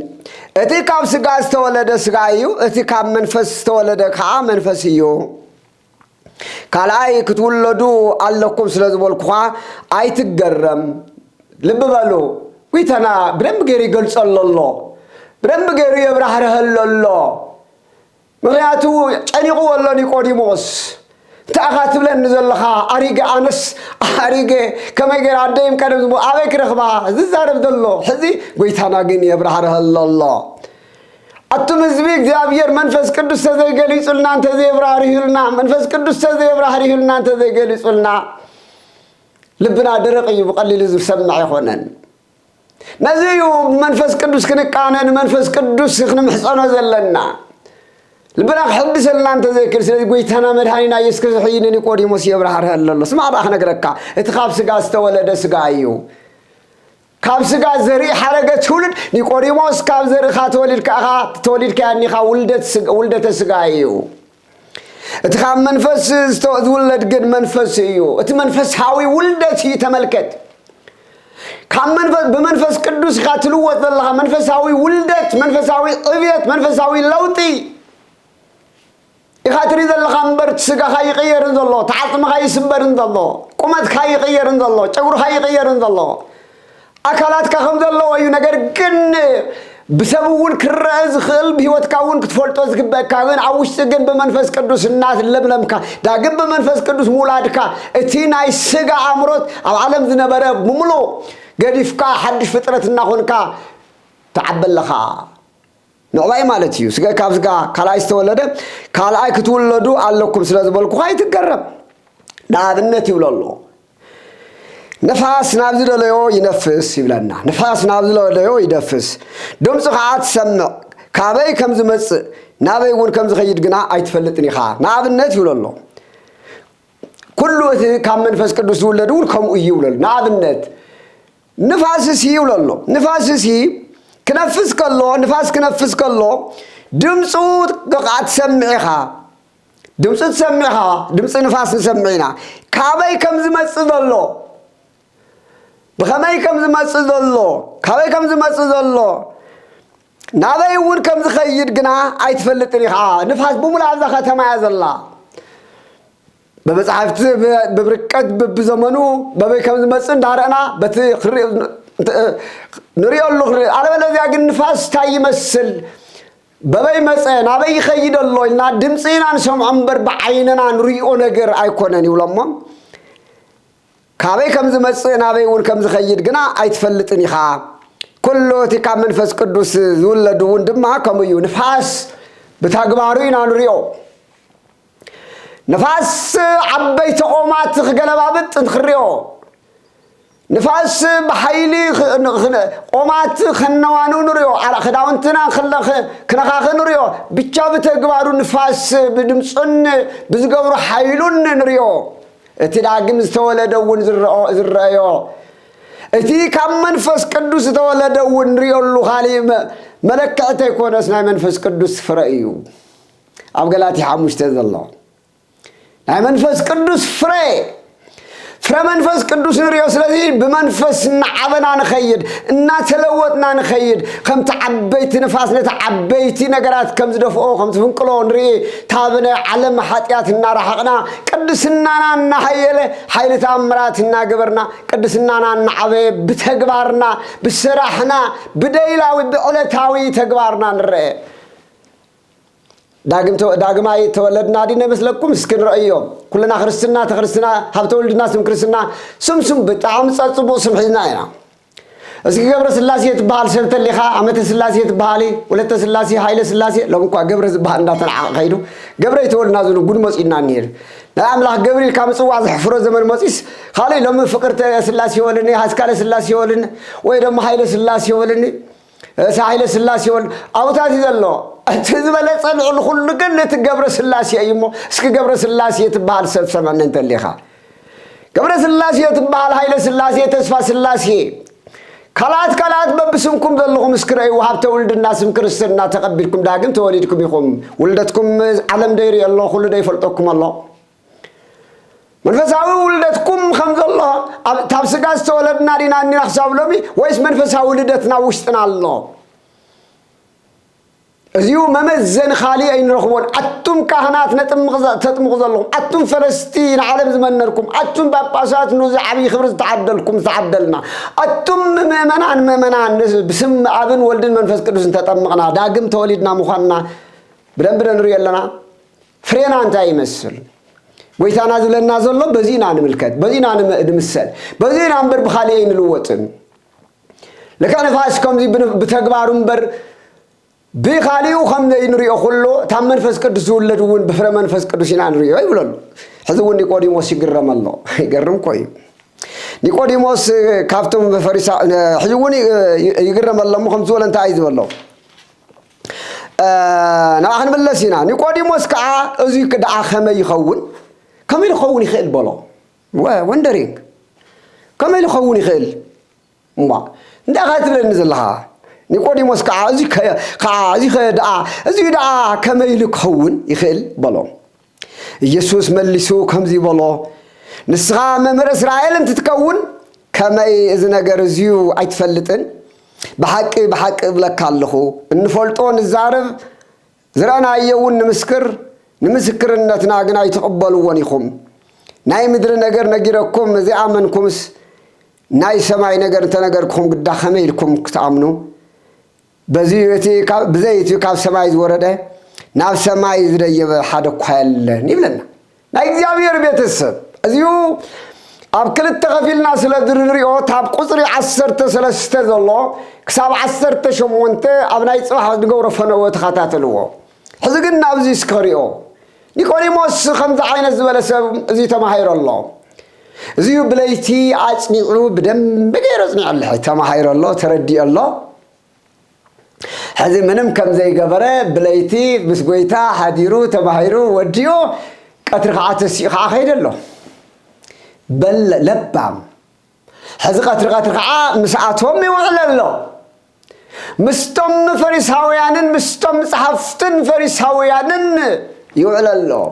እቲ ካብ ስጋ ዝተወለደ ስጋ እዩ እቲ ካብ መንፈስ ዝተወለደ ከዓ መንፈስ እዩ ካላይ ክትወለዱ አለኩም ስለዝበልኩ አይትገረም ልብ በሉ ወይተና ብደም ገሪ ገልጸለሎ ብደም ገሪ ይብራህረህለሎ ምክንያቱ ጨኒቁ ወሎ ኒቆዲሞስ ተአኻት ብለን ዘለኻ አሪገ አነስ አሪገ ከመገር አደይም ቀደም ዝቦ አበይ ክረኽባ ዝዛረብ ዘሎ ሕዚ ወይተና ግን ይብራህረህለሎ أتم زبي እግዚአብሔር መንፈስ ቅዱስ ተዘይገልጽልና አንተ ዘይብራህሪህልና መንፈስ ቅዱስ ተዘይብራህሪህልና አንተ ዘይገልጽልና ልብና ደረቅ እዩ በቀሊል ዝሰምዕ ይሆነን ነዚዩ መንፈስ ቅዱስ ክንቃነን መንፈስ ቅዱስ ክንምሕፀኖ ዘለና ልብና ሕድሰልና እንተ ዘይክል ስለዚ ጎይታና መድኃኒና ኢየሱስ ክርስቶስ ሕይ ንኒቆዲሞስ የብራህርህ ኣለሎ ስማ ራኽ ነግረካ እቲ ካብ ስጋ ዝተወለደ ስጋ እዩ ካብ ስጋ ዘርኢ ሓረገ ትውልድ ኒቆዲሞስ ካብ ዘርእኻ ተወሊድካ ኒኻ ውልደተ ስጋ እዩ እቲ ካብ መንፈስ ዝውለድ ግን መንፈስ እዩ እቲ መንፈሳዊ ውልደት እዩ ተመልከት ካብ ብመንፈስ ቅዱስ ኢኻ ትልወጥ ዘለኻ መንፈሳዊ ውልደት መንፈሳዊ ዕብየት መንፈሳዊ ለውጢ ኢኻ ትርኢ ዘለኻ እምበር ስጋኻ ይቕየርን ዘሎ ተዓፅምኻ ይስበርን ዘሎ ቁመትካ ይቕየርን ዘሎ ጨጉርኻ ይቕየርን ዘሎ ኣካላትካ ከም ዘለዎ እዩ ነገር ግን ብሰብ እውን ክረአ ዝኽእል ብሂወትካ እውን ክትፈልጦ ዝግበአካ ግን ኣብ ውሽጢ ግን ብመንፈስ ቅዱስ እናትለምለምካ ዳግም ብመንፈስ ቅዱስ ሙላድካ እቲ ናይ ስጋ ኣእምሮት ኣብ ዓለም ዝነበረ ብምሉእ ገዲፍካ ሓድሽ ፍጥረት እናኾንካ ተዓበለኻ ንዕባይ ማለት እዩ ስጋ ካብ ስጋ ካልኣይ ዝተወለደ ካልኣይ ክትውለዱ ኣለኩም ስለ ዝበልኩኻ ይትገረም ንኣብነት ይብሎ ኣሎ ነፋስ ናብ ዝደለዮ ይነፍስ ይብለና ነፋስ ናብ ዝደለዮ ይደፍስ ድምፁ ከዓ ትሰምዕ ካበይ ከም ዝመፅእ ናበይ እውን ከም ዝኸይድ ግና ኣይትፈልጥን ኢኻ ንኣብነት ይብሎ ኣሎ ኩሉ እቲ ካብ መንፈስ ቅዱስ ዝውለድ እውን ከምኡ እዩ ይብሎ ኣሎ ንኣብነት ንፋስ ሲ ይብሎ ኣሎ ንፋስ ሲ ክነፍስ ከሎ ንፋስ ክነፍስ ከሎ ድምፁ ከዓ ትሰምዕ ኢኻ ድምፁ ትሰምዕ ኢኻ ድምፂ ንፋስ ንሰምዕ ኢና ካበይ ከም ዝመፅእ ዘሎ بخماي كم زمص زلو كاوي كم زمص زلو نابي ون كم زخيد غنا ايتفلطني نفاس بمولا ذا ختما يزلا بمصحفت ببرقت بزمنو ببي كم زمص دارنا بت نريولو على بلذيا غن نفاس تاي يمسل ببي مص نابي يخيدلو لنا دمصينا نسمع انبر بعيننا نريو ነገር አይኮነን ይውለማ ካበይ ከም ዝመጽእ ናበይ እውን ከም ዝኸይድ ግና ኣይትፈልጥን ኢኻ ኩሉ እቲ ካብ መንፈስ ቅዱስ ዝውለዱ እውን ድማ ከምኡ እዩ ንፋስ ብተግባሩ ኢና ንሪኦ ንፋስ ዓበይቲ ኦማት ክገለባብጥ ንኽሪኦ ንፋስ ብሓይሊ ኦማት ክነዋኑ ንሪኦ ክዳውንትና ክነኻኽ ንሪኦ ብቻ ብተግባሩ ንፋስ ብድምፁን ብዝገብሩ ሓይሉን ንሪኦ እቲ ዳግም ዝተወለደውን ዝረአዮ እቲ ካብ መንፈስ ቅዱስ ዝተወለደውን ንሪኦሉ ካሊእ መለክዕቲ ኣይኮነስ ናይ መንፈስ ቅዱስ ፍረ እዩ ኣብ ገላትያ 5 ዘሎ ናይ መንፈስ ቅዱስ ፍረ መንፈስ ቅዱስ ንሪኦ ስለዚ ብመንፈስ ንዓበና ንኸይድ እናተለወጥና ንኸይድ ከም ተዓበይቲ ንፋስ ነተዓበይቲ ነገራት ከም ዝደፍኦ ከም ዝፍንቅሎ ንርኢ ታብነ ዓለም ሓጢያት እናራሓቕና ቅድስናና እናሃየለ ሓይሊ ተኣምራት እናገበርና ቅድስናና እናዓበየ ብተግባርና ብስራሕና ብደይላዊ ብዕለታዊ ተግባርና ንርአ ዳግማይ ተወለድና ዲነ መስለኩም እስክንረአዮ ኩልና ክርስትና ተክርስትና ሀብተ ወልድና ስም ክርስትና ስም በጣም ጸጽቦ ስም ሒዝና ኢና እስኪ ገብረ ስላሴ ትበሃል ሰብተሊኻ ዓመተ ስላሴ ትበሃሊ ወለተ ስላሴ ኃይለ ስላሴ ለምኳ ገብረ ዝበሃል እንዳተንዓቕ ኸይዱ ገብረ ይተወልና ዝሉ ጉድ መፂና እንሄድ ናይ ኣምላኽ ገብሪል ካብ ምፅዋዕ ዝሕፍሮ ዘመን መፂስ ካልእ ሎሚ ፍቅርተ ስላሴ ወልኒ ሃስካለ ስላሴ ወልኒ ወይ ደሞ ኃይለ ስላሴ ወልኒ ኃይለ ስላሴ ወልኒ ኣብታት ዘሎ تزبل صنع كل قلة قبر سلاسي أيمو اسك قبر سلاسي تبال سمعنا انت اللي خا قبر سلاسي تبال هاي سلاسي تسفى سلاسي كلات ببسمكم ذلهم اسكري وهاب تولد الناس مكرسنا تقبلكم داقم توليدكم يقوم ولدتكم علم ديري الله كل داي فلتكم الله من فساوي ولدتكم خمس الله تابسقاس تولدنا دينا اني نحساب لومي ويس من فساوي ولدتنا وشتنا الله أزيو ممزن خالي أين رخمون أتم كهنات تتمغز لهم أتم فلسطين عالم زمنكم أتم باباسات نوزع عبي خبرز تعدلنا أتم ممنان بسم أبن ولدن منفس قدوس تتمغنا داقم توليدنا مخانا بدن ريال لنا فرينا انت يمثل ويتانا زلنا زلنا بزينا نملكت بزينا نمثل بزينا نبر بخالي أين الوطن لكان فاسكم زي بتكبارهم بر بخاليو خمنا ينريو خلو تام منفس قدس ولدون بفر منفس قدس ينريو يقولون حزون نيقوديموس يقرم الله يقرم كوي نيقوديموس كافتم بفريسا حزون يقرم الله مو خمسول انت عايز والله نحن ملسينا نيقوديموس كا أزي كدا خما يخون كم يخون يخيل بلا وندرينج كم يخون يخيل ما ده قاتل نزلها نيقوديموس كا أزي دا كم يخون يخيل بلا يسوس ملسو كم زي بلا نسخة ممر إسرائيل أنت تكون كما إذا نجرزيو أيتفلتن بحق بلك الله النفلتون الزارب زرعنا أيون نمسكر النتنا جنا يتقبلوا ونيخم ناي مدر نجر نجركم زي آمنكمس ناي سماي نجر تنجركم قد خميلكم كتامنوا بزيتي كاب سماي ورده ناف سماي زريب حدا كحل نبلنا ناي زاوير بيتسب أزيو أبكل التغفيل ناس لدرريو تاب قصري عسرت سلسته الله كساب عسرت شمونت أبناء صح نجور فنوات خاتات الوا حزقنا بزي سكريو نيقوديموس خمسة عين الزبالة زي تماهير الله زيو بليتي عجني عروب بدم بغير رزني الله تماهير الله تردي الله هذه منم كم زي قبره بليتي بسقويتا حديرو تماهيرو وديو كتر خاطر السيخ خير الله بل لبام حزقات رقات رقعة مساعتهم يوعل الله مستم فريساويانن مستم صحفتن فريساويانن يوعل الله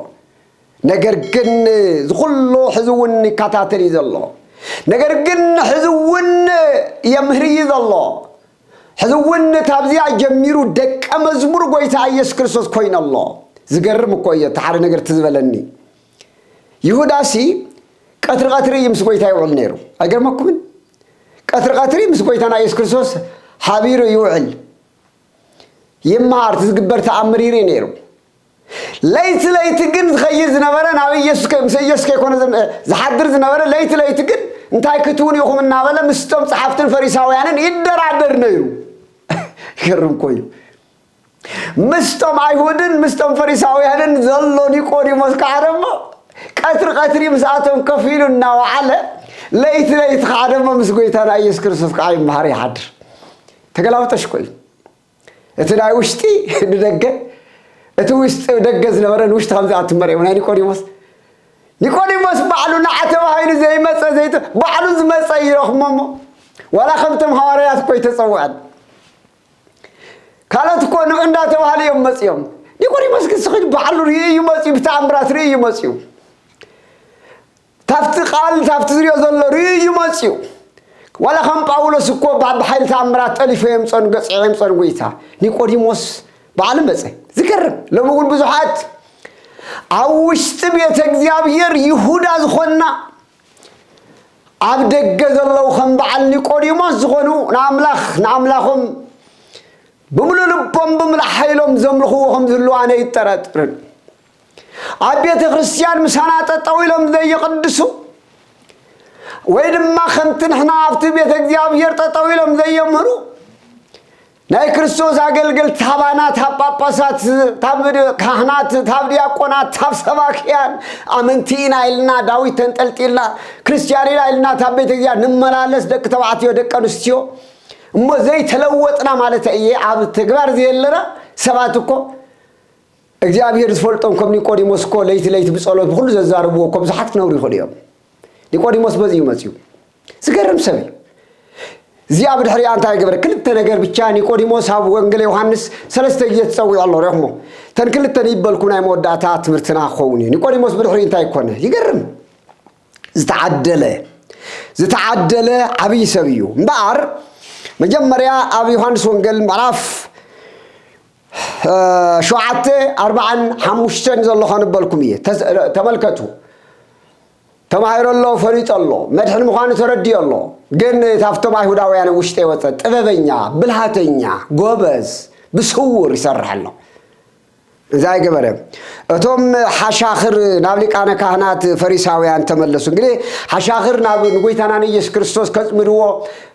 نجر جن زغلو حزون كاتاتري الله نجر جن حزون يمهري الله حزون تابزيع جميرو دك أمزمر قويتا يس كريستوس كوين الله زقرم كوية تعال نجر تزبلني يهوداسي قطر يمسكويتا يوعل نيرو أجر ماكمن قطر يمسكويتا نا يس كريستوس حبيرو يوعل يمار تزقبر تأمريري نيرو ليت جن تخيز نبرة ناوي يسك يكون زحدر نبرة ليت جن انتاي كتوني يخم النابلة مستم صحافتن فريساويانن يدر عدر نيرو يكرم كويو مستم عيهودن مستم فريساويانن ظلوا نيقوديموس كعرما قطر مساعتهم كفيلو الناوعلة ليت خادم مسقويتنا يس كريستوس قايم بحري حدر تقلاوتش كوي اتناي وشتي ندقه اتوست دقز نبرن وشت خمسة عتمري ونا نيقوديموس بعلو نعته هاين زي مسا زيت بعلو زمسا يرخمم ولا خمتم حواريات كوي تصوعد كانت كون عندها وهالي يوم مسيوم نيقوديموس كسخج بعلو ري يمسي بتعمرات ري يمسيو تافت زريو زلو ري يمسيو ولا خم باولوس كو بعد حيل تعمرات ألف يمصن قص يمصن ويتا نيقوديموس بعلم بس ذكرم لما أقول بزحات عوشت بيت እግዚአብሔር ይሁዳ ዝኾና عبدك زلو خم بعل نيقوديموس ዝኾኑ نعملاخم بملو لبهم بملو حيلهم زملخوهم زلو أنا يتراترن عبيت خريستيان مسانات طويلهم زي يقدسوا ويدما خمتن احنا عبت بيت እግዚአብሔር طويلهم زي يمرو ناي كريستوس አገልግል ታባናት ጳጳሳት ታብድ ካህናት ታብ ዲያቆናት ታብ ሰባኪያን አመንቲና ይልና ዳዊት ተንጠልጥልና ክርስቲያን ይልና ታቤት እግዚአብሔር ንመላለስ ደቅ ተባዕትዮ ደቀንስቲዮ እሞ ዘይ ተለወጥና ማለት እየ አብ ተግባር ዘየለራ ሰባት እኮ እግዚአብሔር ዝፈልጦም ከም ኒቆዲሞስ እኮ ለይት ብጸሎት ሁሉ ዘዛርብዎ እኮ ብዙሓት ክነብሩ ይኽእሉ ኒቆዲሞስ በዚህ ይመጽዩ ዝገርም ሰብ زي عبد الحري أنت هاي كل تناجر بتشان نيقوديموس هاب وانجيل يوحنس ثلاثة جيت تسوي الله رحمه تن كل التاني بالكوناي موداتات مرتنا خوني نيقوديموس بالحري أنت يكونه يقرم زتعدله أبي سبيو بار مجمريا أبي يوحنس وانجيل معرف شوعته 4 الله خان بالكمية تملكته تماهير الله فريط الله مدحن مخان تردي الله جن تفتم يهوداويان وشتي وطت طببኛ ብልሃተኛ ጎበዝ بسهور يسرح الله زي ገበረ እቶም ሓሻኽር ናብ ሊቃነ ካህናት ፈሪሳውያን ተመለሱ እንግዲህ ሓሻኽር ናብ ንጎይታና ኢየሱስ ክርስቶስ ከጽምድዎ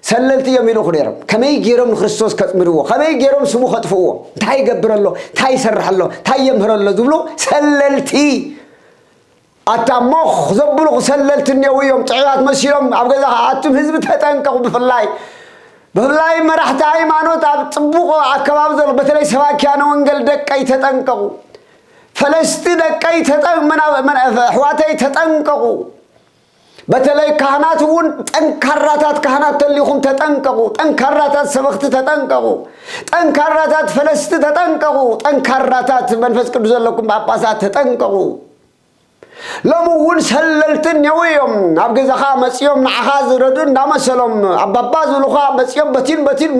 ሰለልቲ የሚሉ ኹደረም ከመይ ገይሮም ክርስቶስ ከጽምድዎ ከመይ ገይሮም ስሙ ከጥፍዎ ታይ ገብረሎ ታይ ይሰርሐሎ ታይ የምህረሎ ዝብሎ ሰለልቲ أتامخ زبلو سللت النويهم تعيات مسيرهم أبغى أتم حزب تتنقق بفلاي በላይ መራሕቲ ሃይማኖት ኣብ ጽቡቕ ኣከባቢ ዘሎ በተለይ ሰባክያነ ወንጌል ደቀይ ተጠንቀቁ ፈለስቲ ደቀይ ኣሕዋተይ ተጠንቀቁ በተለይ ካህናት እውን ጠንካራታት ካህናት ተሊኹም ተጠንቀቁ ጠንካራታት ሰበኽቲ ተጠንቀቁ ጠንካራታት ፈለስቲ ተጠንቀቁ ጠንካራታት መንፈስ ቅዱስ ዘለኩም ጳጳሳት ተጠንቀቁ ለሙውን ሰለልትን የውዮም ኣብ ገዛኻ መጽዮም ንዓኻ ዝረዱ እንዳመሰሎም ኣባባ ዝብሉኻ መጽዮም በቲን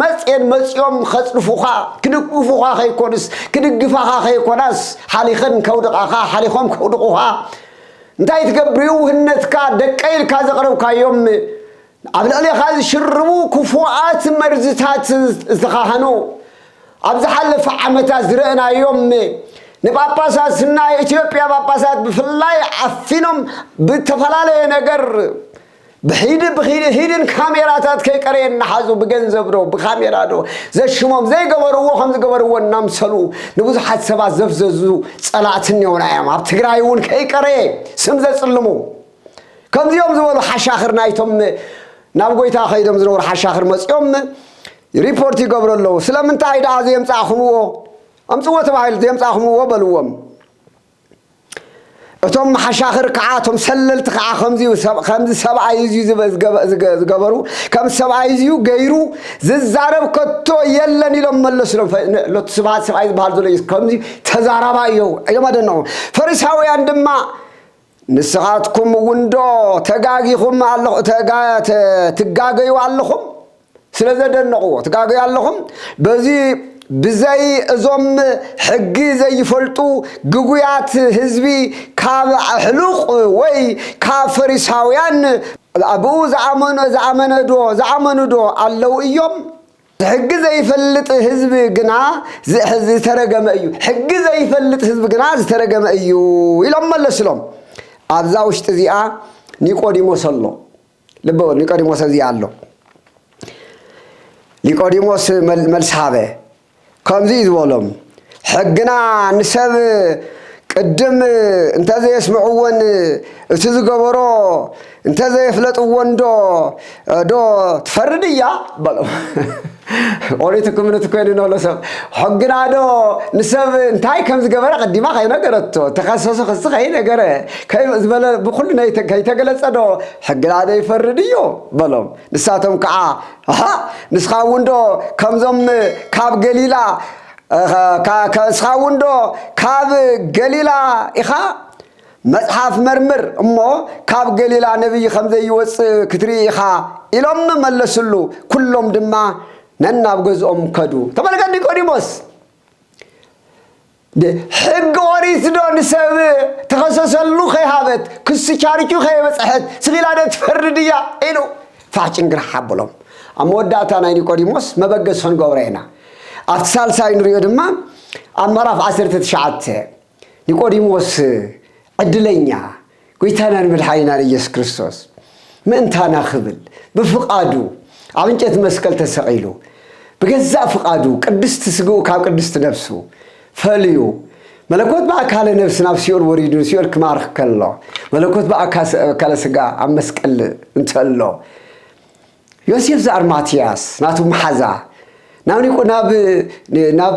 መጽዮም ኸጽድፉኻ ክድግፉኻ ኸይኮንስ ክድግፋኻ ኸይኮናስ ሓሊኽን ከውድቓኻ ሓሊኾም ከውድቑኻ እንታይ ትገብሪው ህነትካ ደቀይልካ ዘቕረብካዮም ኣብ ልዕሊኻ ዝሽርቡ ክፉኣት መርዝታት ዝተኻህኑ ኣብ ዝሓለፈ ዓመታት ዝረአናዮም ንጳጳሳት ናይ ኢትዮጵያ ጳጳሳት ብፍላይ ዓፊኖም ብተፈላለየ ነገር ብሂድን ካሜራታት ከይቀረየ እናሓዙ ብገንዘብ ዶ ብካሜራ ዶ ዘሽሞም ዘይገበርዎ ከም ዝገበርዎ እናምሰሉ ንብዙሓት ሰባት ዘፍዘዙ ጸላእትን የውናዮም ኣብ ትግራይ እውን ከይቀረየ ስም ዘጽልሙ ከምዚኦም ዝበሉ ሓሻኽር ናይቶም ናብ ጎይታ ኸይዶም ዝነበሩ ሓሻኽር መጽኦም ሪፖርት ይገብሩ ኣለዉ ስለምንታይ ደኣ ዘየምጻእኹምዎ أمسوا تبعيل زي مساخمو وبلوهم أتوم حشاخر كعاتهم سللت كع خمسة سبعة يزيو زجبرو كم سبعة يزيو غيرو ززارب كتو يلني لهم ملسلهم لو سبعة يزبهالدو ليس كمزي تزاربا يو أيوة ما دنو فريساوي عندما نسخاتكم وندو تجاجيهم الله تجاجيو اللهم سلزدنقو تجاجيو اللهم بزي بزاي أزوم حقي زي فلتو جوجيات حزبي كاب حلوق وي كافريساويان أبو زعمن دو الله يوم حقي زي فلت حزبي جنا زي ترجم أيو حقي زي فلت حزبي جنا زي ترجم أيو إلهم السلام أبزاوش تزيئة نيقوديموس الله لبوا نيقوديموس زي الله نيقوديموس ملسحابه كم زي زولم حقنا نسب قدم انت زي يسمعون تزغبرو انت زي يفلطون دو تفرديا بلو اوريتكم من تكونوا نو لسب حقنا دو نسب انتاي كم زغبره قديما خاي نغرتو تخصص خص خاي نغره كاي زبل بكل ناي تغلص دو حقنا دو يفرديو بلو نساتم كعا نسخاوندو كمزم كاب جليلا كسخاوندو كاب جليلا إخا مصحف مرمر أمو كاب جليلا نبي خمزة يوص كتري إخا إلهم ملسلو كلهم دما نناب جزء كدو طبعا كان نيقوديموس ده حق وريث دو نسب تخصص اللو خيهابت كسيشاريكو خيهابت أحد سغيلا تفرديا إنو فاچن غرحاب بلوم أموداتا نيقوديموس ما بقى سن غورينا أتصال ساين ريودما أمراف عسرت تشعت نيقوديموس عدلينيا قويتانا الملحينا ليس كريستوس من تانا خبل بفقادو عمنجت مسكال تسقيلو بجزاء فقادو قدست سقو كاب قدست نفسه فليو ملكوت بقى كاله نفس نفسيور وريدو سيور كمارخ كله ملكوت بقى كاله سقا عم مسكال انتلو يوسف زار ماتياس ناتو محزا ناوني كو ناب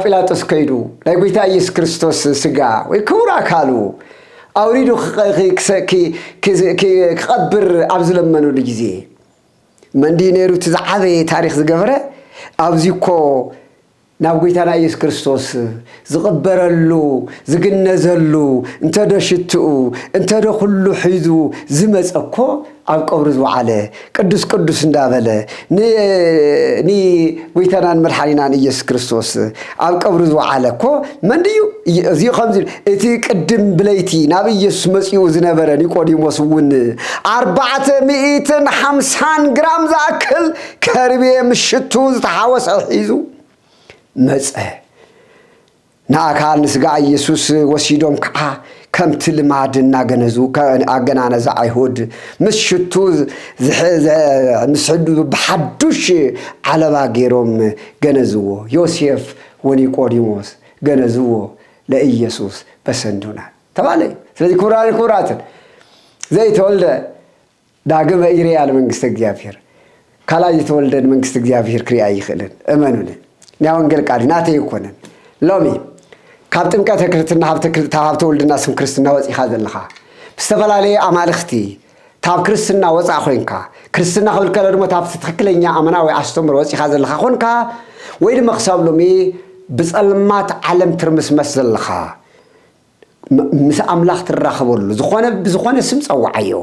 بيلاطس كيدو لا غويتا يس كريستوس سغا وي كورا كالو اوريدو كي قبر ابزلمنو لجيزي مندي نيرو تزعبي تاريخ زغبره ابزيكو ناب غويتا يس كريستوس زقبرلو زغنزلو انت دشتو انت دخلو حيزو زمصكو اب قبر زوعله قدوس اندابله ني ويتنان مرحلينان ኢየሱስ ክርስቶስ اب قبر زوعله كو منديو زي خمز اتي قدم بليتي ناب ኢየሱስ መጽኡ ዝነበረ ኒቆዲሞስ ውን 450 ግራም ዛክል ከርቤ ምሽቱ ዝተሐወሰ ሒዙ መጽ ናካል ንስጋ ኢየሱስ ወሲዶም ከዓ ከምት ልማድና ገነዙ አገናነዛ አይሁድ ምሽቱ ምስሕዱ በሐዱሽ ዓለባ ገይሮም ገነዝዎ ዮሴፍ ወኒቆዲሞስ ገነዝዎ ለኢየሱስ በሰንዱና ተባለ ስለዚህ ኩራትን ዘይተወልደ ዳግመ ኢሬያ ለመንግስተ እግዚአብሔር ካላይ የተወልደን መንግስት እግዚአብሔር ክሪያ ይኽልን እመኑን ያ ወንጌል ቃል ናተ ይኮነን ሎሚ ካብ ጥምቀተ ክርስትና ሃብተ ወልድና ስም ክርስትና ወፂኻ ዘለኻ ብዝተፈላለየ ኣማልኽቲ ታብ ክርስትና ወፃ ኮይንካ ክርስትና ክብል ከለ ድማ ታብ ትክክለኛ ኣመናዊ ኣስተምሮ ወፂኻ ዘለኻ ኮንካ ወይ ድማ ክሳብ ሎሚ ብፀልማት ዓለም ትርምስመስ ዘለኻ ምስ ኣምላኽ ትራኸበሉ ዝኾነ ስም ፀዋዓዮ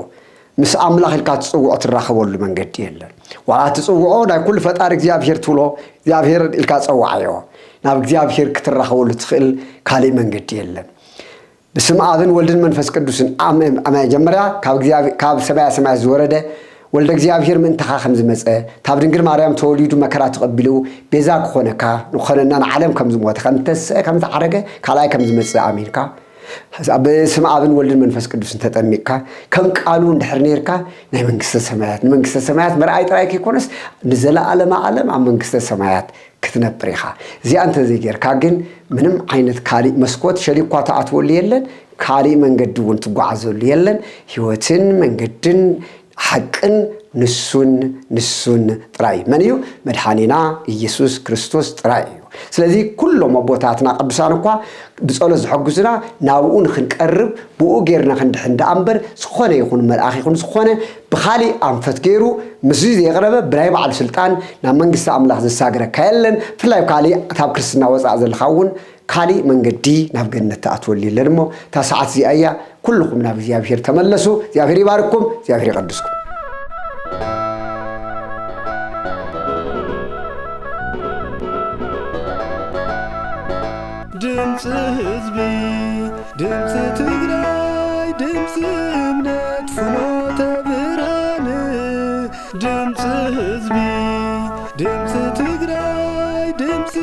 ምስ ኣምላኽ ኢልካ ትፅውዖ ትራኸበሉ መንገዲ የለን ዋላ ትፅውዖ ናይ ኩሉ ፈጣሪ እግዚአብሔር ትብሎ እግዚአብሔር ኢልካ ፀዋዓዮ ናብ እግዚአብሔር ክትራኸበሉ ትኽእል ካልእ መንገዲ የለን بسم آذن ولدن منفس قدوسن أما جمرة كاب سماء زورده ولد እግዚአብሔር من تخاخم زمصه تاب ድንግል ማርያም ተወሊዱ መከራ ተቀብሉ ቤዛክ ኾነካ ንኾነና ዓለም ከም ዝሞተ ከም ተዓረገ ካላይ ከም ዝመጽ አሜንካ በስም አብን ወልድን መንፈስ ቅዱስን ተጠሚቅካ ከም ቃሉ እንድሕር ነርካ ናይ መንግስተ ሰማያት መርአይ ጥራይክ ይኮነስ ንዘላለም ዓለም ኣብ መንግስተ ሰማያት ክትነብር ኢኻ እዚ አንተ ዘይገርካ ግን ምንም አይነት ካሊ መስኮት ሸሊኳ ተአትወል የለን ካሊ መንገድ ውን ትጓዓዘሉ የለን ህይወትን መንገድን حقن نسون تراي منيو مدحانينا ኢየሱስ ክርስቶስ تراي ስለዚህ ኩሎም አቦታትና ቅዱሳን እንኳ ብጸሎት ዝሐጉስና ናብኡን ክንቀርብ ብኡ ጌርና ክንድሕንዳ አንበር ዝኾነ ይኹን መልአኽ ይኹን ዝኾነ ብኻሊ አንፈት ገይሩ ምስዚ የቀረበ ብናይ በዓል ስልጣን ናብ መንግስት አምላኽ ዘሳግረ ካየለን ፍላይ ካሊ ታብ ክርስትና ወፃ ዘልኻውን ካሊ መንገዲ ናብ ገነት ተአትወል ይለድሞ ታሰዓት ዚአያ ኩልኩም ናብ እግዚአብሔር ተመለሱ እግዚአብሔር ይባርኩም እግዚአብሔር ይቀድስኩም ድምጽ ህዝቢ ድምጽ ትግራይ ድምጽ እምነት ፍኖተ ብርሃን ድምጽ ህዝቢ ድምጽ ትግራይ ድምጽ